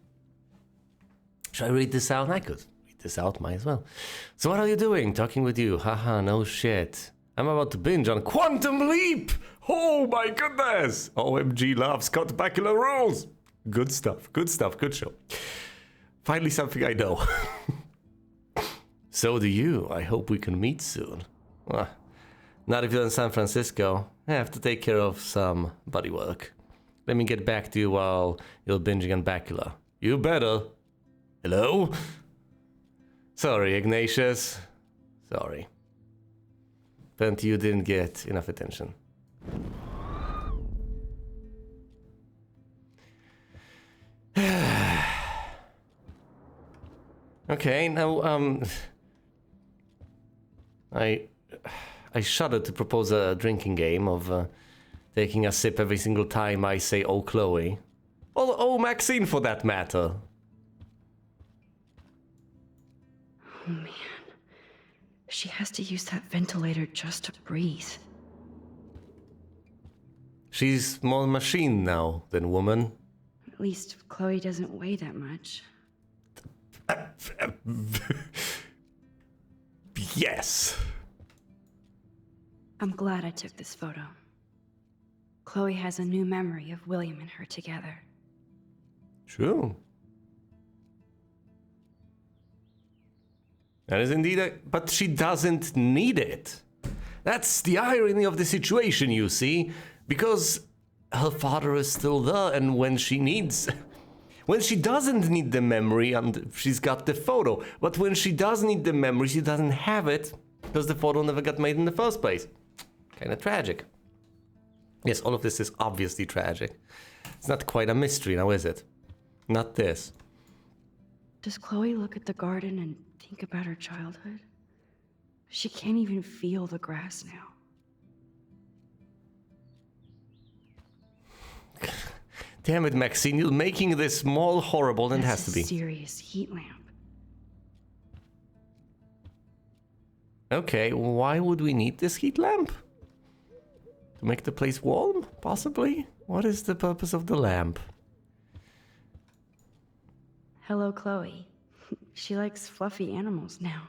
Should I read this out? I could read this out, might as well. So what are you doing? Talking with you. Haha, no shit. I'm about to binge on Quantum Leap! Oh my goodness! OMG loves Scott Bakula rules! Good stuff, good show. Finally something I know. So do you. I hope we can meet soon. Not if you're in San Francisco. I have to take care of some body work. Let me get back to you while you're binging on Bacula. You better. Hello? Sorry, Ignatius. Sorry. But you didn't get enough attention. Okay, now, I shudder to propose a drinking game of taking a sip every single time I say "Oh, Chloe." Or "Oh, Maxine," for that matter. Oh man. She has to use that ventilator just to breathe. She's more machine now than woman. At least Chloe doesn't weigh that much. Yes. I'm glad I took this photo. Chloe has a new memory of William and her together. True. That is indeed but she doesn't need it. That's the irony of the situation, you see, because her father is still there, and when she doesn't need the memory, and she's got the photo, but when she does need the memory, she doesn't have it, because the photo never got made in the first place. Kind of tragic. Yes, all of this is obviously tragic. It's not quite a mystery now, is it? Not this. Does Chloe look at the garden and think about her childhood? She can't even feel the grass now. Damn it, Maxine, you're making this more horrible than it has to be. That's a serious heat lamp. Okay, why would we need this heat lamp? To make the place warm, possibly? What is the purpose of the lamp? Hello, Chloe. She likes fluffy animals now.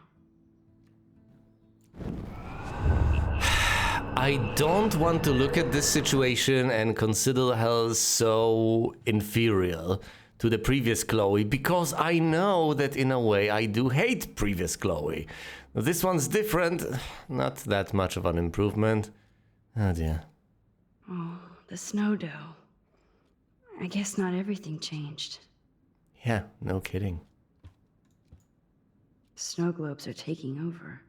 I don't want to look at this situation and consider her so inferior to the previous Chloe, because I know that in a way I do hate previous Chloe. This one's different, not that much of an improvement. Oh dear. Oh, the snow dough. I guess not everything changed. Yeah, no kidding. Snow globes are taking over.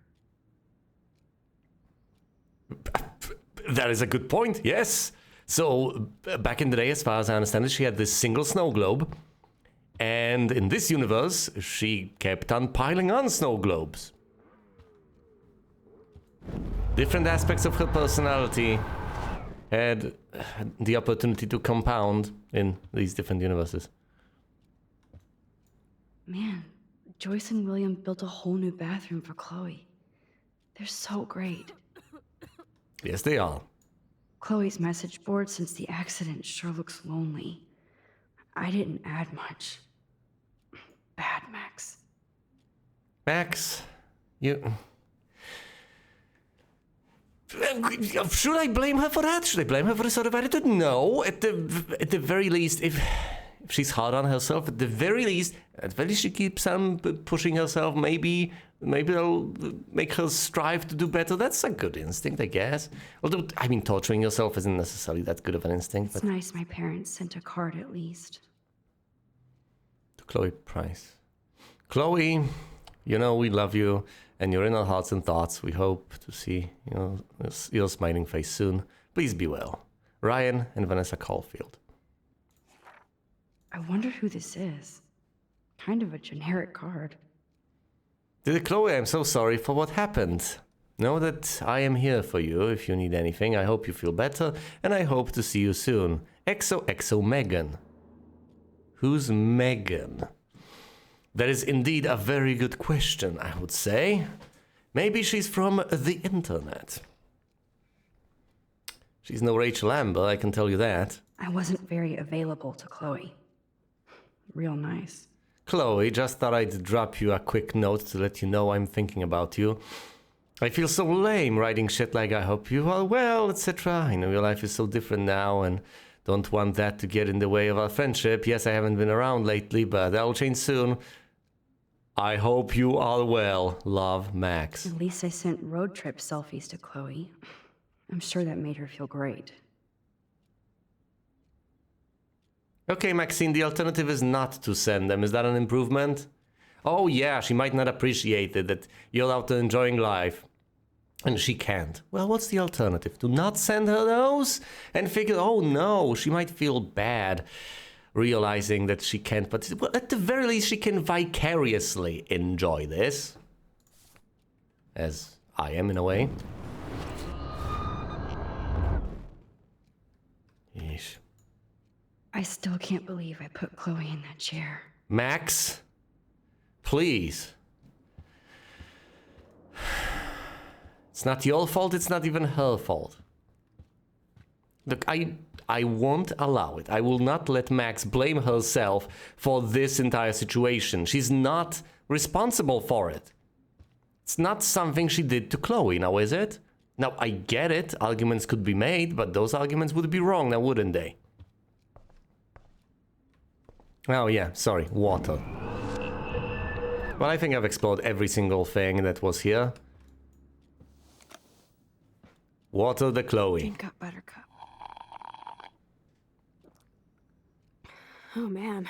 That is a good point, yes. So, back in the day, as far as I understand it, she had this single snow globe. And in this universe, she kept on piling on snow globes. Different aspects of her personality had the opportunity to compound in these different universes. Man, Joyce and William built a whole new bathroom for Chloe. They're so great. Yes, they are. Chloe's message board since the accident sure looks lonely. I didn't add much. Bad, Max. Max, you... Should I blame her for that? Should I blame her for this sort of attitude? No. At the very least, if she's hard on herself, at the very least she keeps on pushing herself. Maybe it'll make her strive to do better. That's a good instinct, I guess. Although, I mean, torturing yourself isn't necessarily that good of an instinct. It's nice my parents sent a card at least. To Chloe Price. Chloe, you know we love you, and you're in our hearts and thoughts. We hope to see your smiling face soon. Please be well. Ryan and Vanessa Caulfield. I wonder who this is. Kind of a generic card. Dear Chloe, I'm so sorry for what happened. Know that I am here for you if you need anything. I hope you feel better, and I hope to see you soon. XOXO Megan. Who's Megan? That is indeed a very good question, I would say. Maybe she's from the internet. She's no Rachel Amber, I can tell you that. I wasn't very available to Chloe. Real nice. Chloe, just thought I'd drop you a quick note to let you know I'm thinking about you. I feel so lame writing shit like I hope you are well, etc. I know your life is so different now and don't want that to get in the way of our friendship. Yes, I haven't been around lately, but that'll change soon. I hope you are well, love, Max. At least I sent road trip selfies to Chloe. I'm sure that made her feel great. Okay, Maxine, the alternative is not to send them. Is that an improvement? Oh yeah, she might not appreciate it, that you're out there enjoying life. And she can't. Well, what's the alternative? To not send her those? And figure, oh no, she might feel bad realizing that she can't. But well, at the very least, she can vicariously enjoy this. As I am, in a way. Yeesh. I still can't believe I put Chloe in that chair. Max, please. It's not your fault, it's not even her fault. Look, I won't allow it. I will not let Max blame herself for this entire situation. She's not responsible for it. It's not something she did to Chloe, now is it? Now, I get it, arguments could be made, but those arguments would be wrong now, wouldn't they? Oh yeah, sorry, water. Well, I think I've explored every single thing that was here. Water the Chloe. Drink up, Buttercup. Oh man.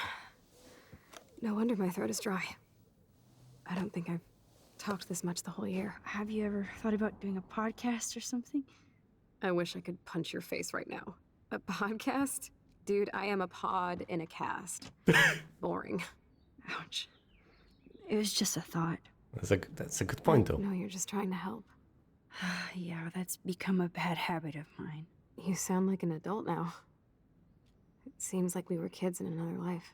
No wonder my throat is dry. I don't think I've talked this much the whole year. Have you ever thought about doing a podcast or something? I wish I could punch your face right now. A podcast? Dude, I am a pod in a cast. Boring. Ouch. It was just a thought. That's a good point, though. No, you're just trying to help. Yeah, that's become a bad habit of mine. You sound like an adult now. It seems like we were kids in another life.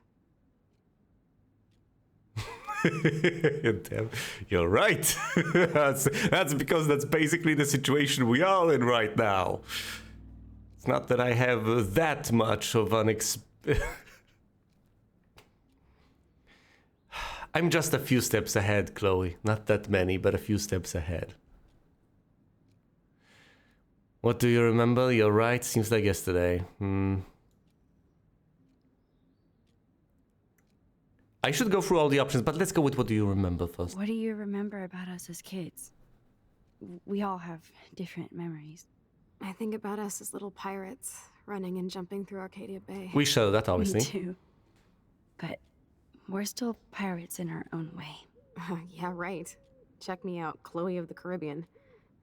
Damn, you're right. that's because that's basically the situation we are in right now. It's not that I have that much of an I'm just a few steps ahead, Chloe. Not that many, but a few steps ahead. What do you remember? You're right. Seems like yesterday. I should go through all the options, but let's go with what do you remember first. What do you remember about us as kids? We all have different memories. I think about us as little pirates, running and jumping through Arcadia Bay. We show that, obviously. Me too. But we're still pirates in our own way. Yeah, right. Check me out, Chloe of the Caribbean.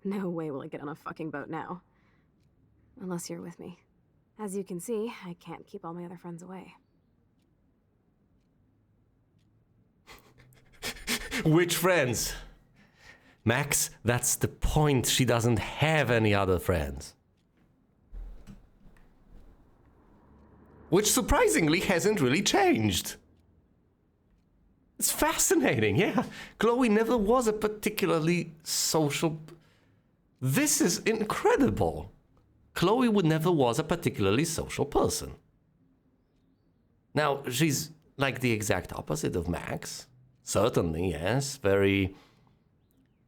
No way will I get on a fucking boat now. Unless you're with me. As you can see, I can't keep all my other friends away. Which friends? Max, that's the point. She doesn't have any other friends. Which surprisingly hasn't really changed. It's fascinating, yeah. Chloe never was a particularly social... This is incredible. Chloe never was a particularly social person. Now, she's like the exact opposite of Max. Certainly, yes. Very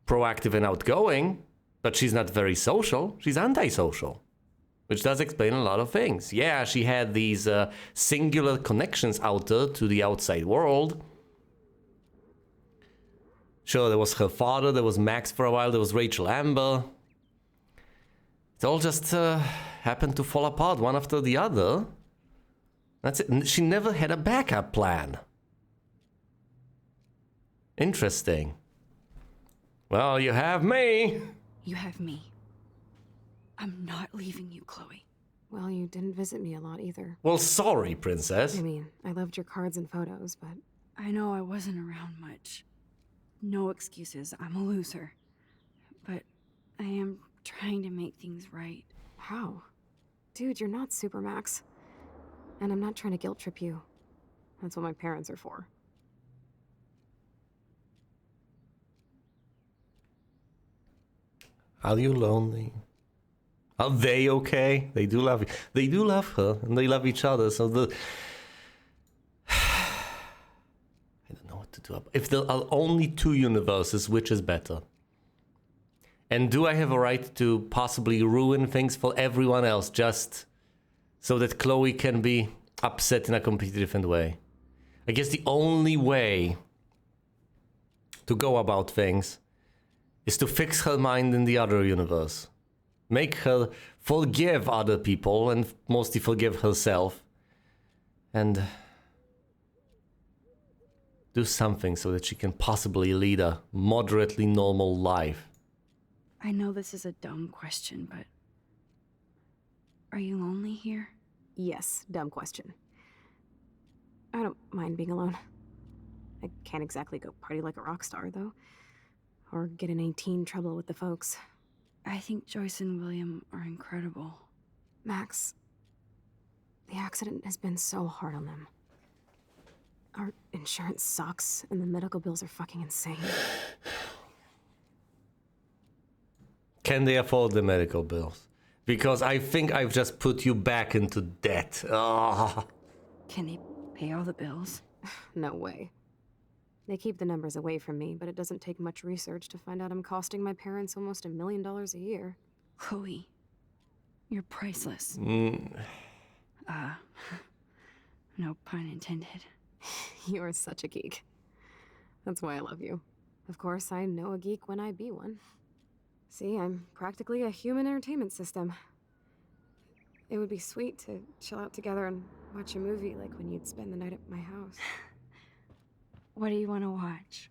proactive and outgoing, but she's not very social. She's antisocial, which does explain a lot of things. Yeah, she had these singular connections out there to the outside world. Sure, there was her father, there was Max for a while, there was Rachel Amber. It all just happened to fall apart one after the other. That's it. She never had a backup plan. Interesting. Well, you have me. You have me. I'm not leaving you, Chloe. Well, you didn't visit me a lot either. Well, sorry, princess. I mean, I loved your cards and photos, but... I know I wasn't around much. No excuses, I'm a loser. But I am trying to make things right. How? Dude, you're not Supermax. And I'm not trying to guilt trip you. That's what my parents are for. Are you lonely? Are they okay? They do love you. They do love her, and they love each other, so the... I don't know what to do. If there are only two universes, which is better? And do I have a right to possibly ruin things for everyone else just so that Chloe can be upset in a completely different way? I guess the only way to go about things is to fix her mind in the other universe. Make her forgive other people and mostly forgive herself. And do something so that she can possibly lead a moderately normal life. I know this is a dumb question, but are you lonely here? Yes, dumb question. I don't mind being alone. I can't exactly go party like a rock star, though. Or get in any teen trouble with the folks. I think Joyce and William are incredible. Max, the accident has been so hard on them. Our insurance sucks, and the medical bills are fucking insane. Can they afford the medical bills? Because I think I've just put you back into debt. Ah. Can they pay all the bills? No way. They keep the numbers away from me, but it doesn't take much research to find out I'm costing my parents almost $1 million a year. Chloe, you're priceless. No pun intended. You are such a geek. That's why I love you. Of course, I know a geek when I be one. See, I'm practically a human entertainment system. It would be sweet to chill out together and watch a movie like when you'd spend the night at my house. What do you want to watch?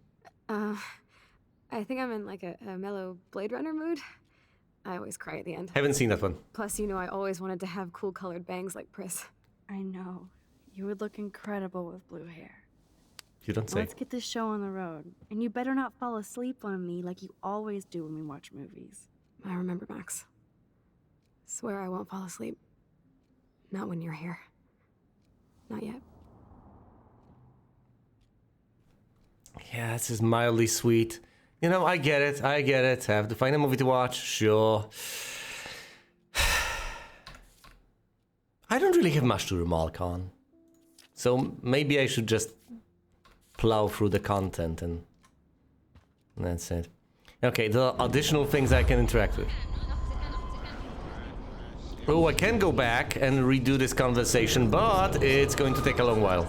I think I'm in like a mellow Blade Runner mood. I always cry at the end. Haven't seen that one. Plus, you know I always wanted to have cool colored bangs like Pris. I know. You would look incredible with blue hair. You don't say. Let's get this show on the road. And you better not fall asleep on me like you always do when we watch movies. I remember, Max. Swear I won't fall asleep. Not when you're here. Not yet. Yeah, this is mildly sweet. You know, I get it. I have to find a movie to watch, sure. I don't really have much to remark on. So maybe I should just plow through the content and that's it. Okay, the additional things I can interact with. Oh, I can go back and redo this conversation, but it's going to take a long while.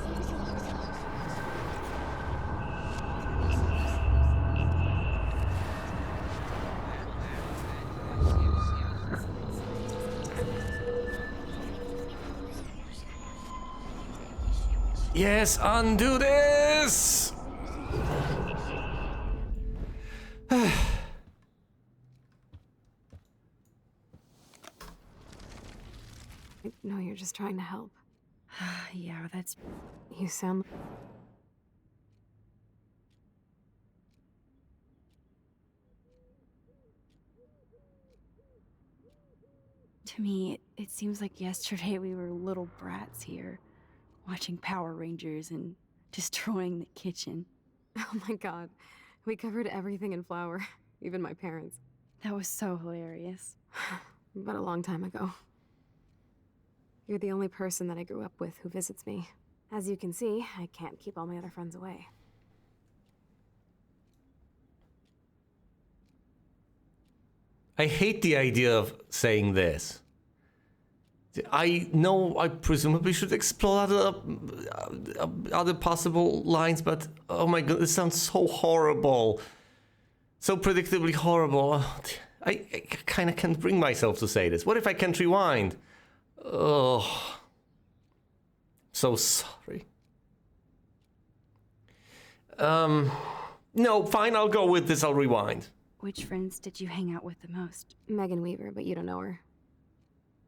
Yes, undo this! No, you're just trying to help. Yeah, that's... You sound... To me, it seems like yesterday we were little brats here, watching Power Rangers and destroying the kitchen. Oh my god. We covered everything in flour. Even my parents. That was so hilarious. But a long time ago. You're the only person that I grew up with who visits me. As you can see, I can't keep all my other friends away. I hate the idea of saying this. I know I presumably should explore other possible lines, but oh my god, this sounds so horrible. So predictably horrible. I kind of can't bring myself to say this. What if I can't rewind? Oh. So sorry. No, fine, I'll go with this, I'll rewind. Which friends did you hang out with the most? Megan Weaver, but you don't know her.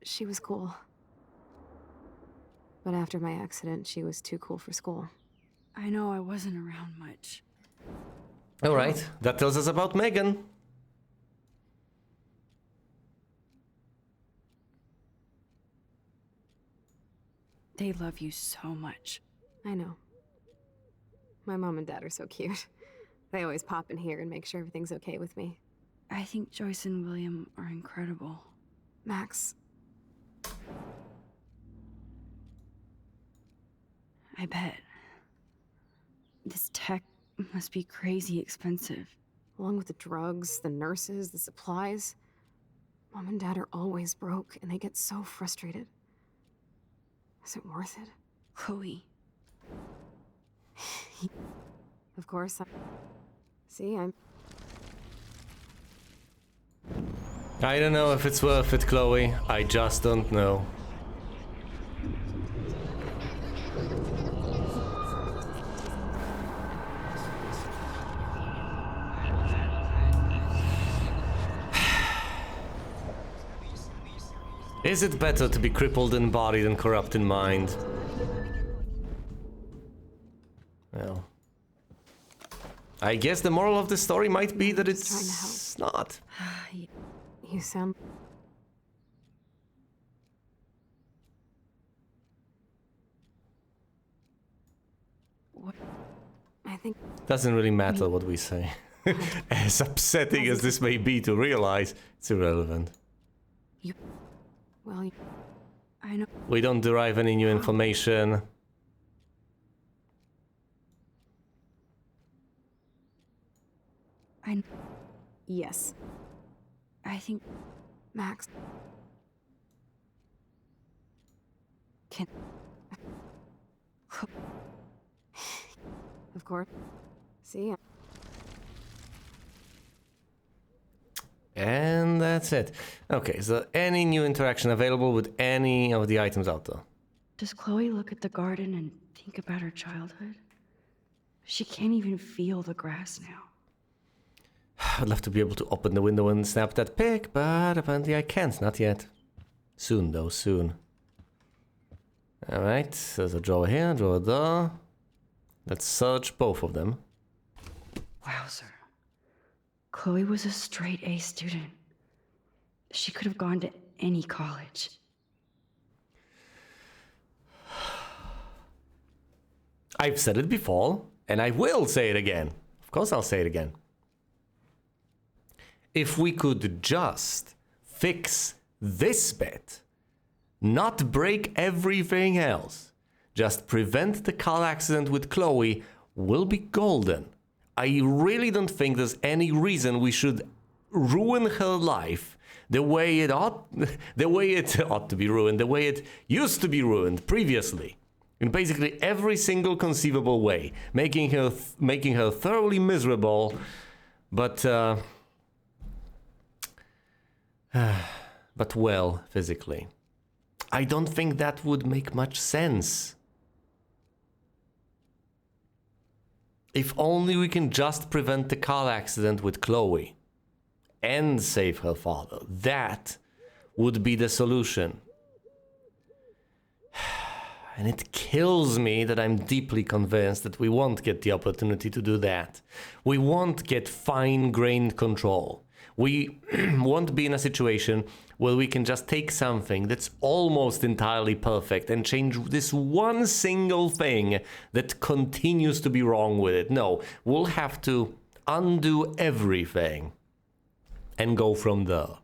She was cool. But after my accident, she was too cool for school. I know I wasn't around much. All right, that tells us about Megan. They love you so much. I know. My mom and dad are so cute. They always pop in here and make sure everything's okay with me. I think Joyce and William are incredible. Max. I bet. This tech must be crazy expensive. Along with the drugs, the nurses, the supplies. Mom and Dad are always broke, and they get so frustrated. Is it worth it? Chloe. Of course, See, I don't know if it's worth it, Chloe. I just don't know. Is it better to be crippled in body than corrupt in mind? Well, I guess the moral of the story might be that it's not. You sound... What? I think... Doesn't really matter what we say. As upsetting as this may be to realize, it's irrelevant. Well, I know... We don't derive any new information. Yes. I think Max... Can... Of course. See? And that's it. Okay, is there any new interaction available with any of the items out there? Does Chloe look at the garden and think about her childhood? She can't even feel the grass now. I'd love to be able to open the window and snap that pic, but apparently I can't. Not yet. Soon, though. Soon. Alright, there's a drawer here, a drawer there. Let's search both of them. Wowzer. Chloe was a straight A student. She could have gone to any college. I've said it before, and I will say it again. Of course I'll say it again. If we could just fix this bit, not break everything else, just prevent the car accident with Chloe, we'll be golden. I really don't think there's any reason we should ruin her life the way it ought to be ruined, the way it used to be ruined previously. In basically every single conceivable way, making her thoroughly miserable, but well physically. I don't think that would make much sense. If only we can just prevent the car accident with Chloe and save her father, that would be the solution. And it kills me that I'm deeply convinced that we won't get the opportunity to do that. We won't get fine-grained control. We won't be in a situation where we can just take something that's almost entirely perfect and change this one single thing that continues to be wrong with it. No, we'll have to undo everything and go from there.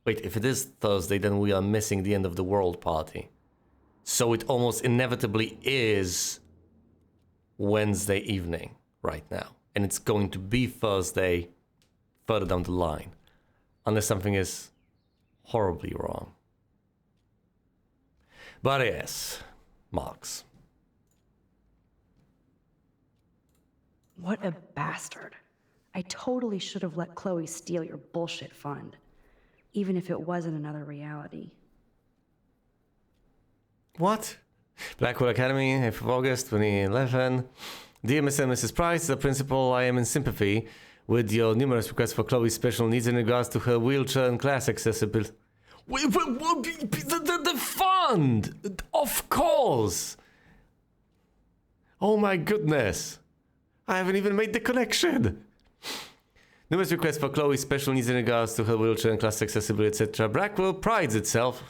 Wait, if it is Thursday, then we are missing the end of the world party. So it almost inevitably is Wednesday evening right now. And it's going to be Thursday further down the line. Unless something is horribly wrong. But yes, Marks. What a bastard. I totally should have let Chloe steal your bullshit fund. Even if it wasn't another reality. What? Blackwell Academy, 8th of August, 2011. Dear Mr. and Mrs. Price, the principal, I am in sympathy with your numerous requests for Chloe's special needs in regards to her wheelchair and class accessibility. The fund! Of course! Oh my goodness. I haven't even made the connection. Numerous requests for Chloe's special needs in regards to her wheelchair and class accessibility, etc. Blackwell prides itself.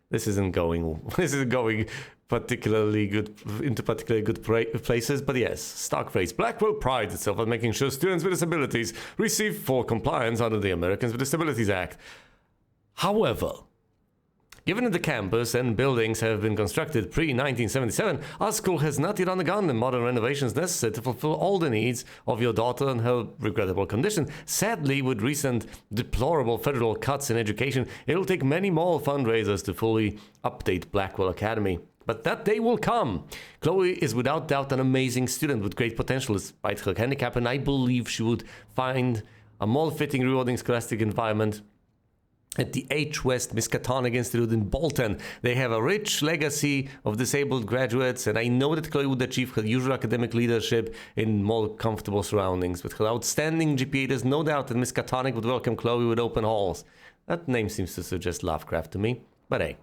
This isn't going particularly good into particularly good places, but yes, stock phrase. Blackwell prides itself on making sure students with disabilities receive full compliance under the Americans with Disabilities Act. However, Given that the campus and buildings have been constructed pre-1977, our school has not yet undergone the modern renovations necessary to fulfill all the needs of your daughter and her regrettable condition. Sadly, with recent deplorable federal cuts in education, it will take many more fundraisers to fully update Blackwell Academy. But that day will come. Chloe is without doubt an amazing student with great potential despite her handicap, and I believe she would find a more fitting, rewarding scholastic environment at the H. West Miskatonic Institute in Bolton. They have a rich legacy of disabled graduates, and I know that Chloe would achieve her usual academic leadership in more comfortable surroundings. With her outstanding GPA, there's no doubt that Miskatonic would welcome Chloe with open halls. That name seems to suggest Lovecraft to me, but hey.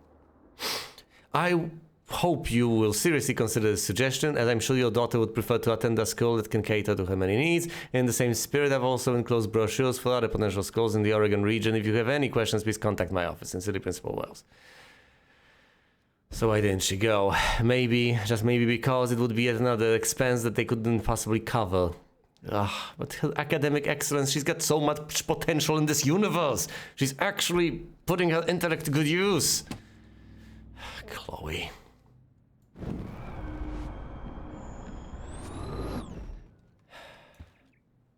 I hope you will seriously consider this suggestion, as I'm sure your daughter would prefer to attend a school that can cater to her many needs. In the same spirit, I've also enclosed brochures for other potential schools in the Oregon region. If you have any questions, please contact my office. Sincerely, Principal Wells. So why didn't she go? Maybe, just maybe because it would be yet another expense that they couldn't possibly cover. But her academic excellence, she's got so much potential in this universe. She's actually putting her intellect to good use. Chloe.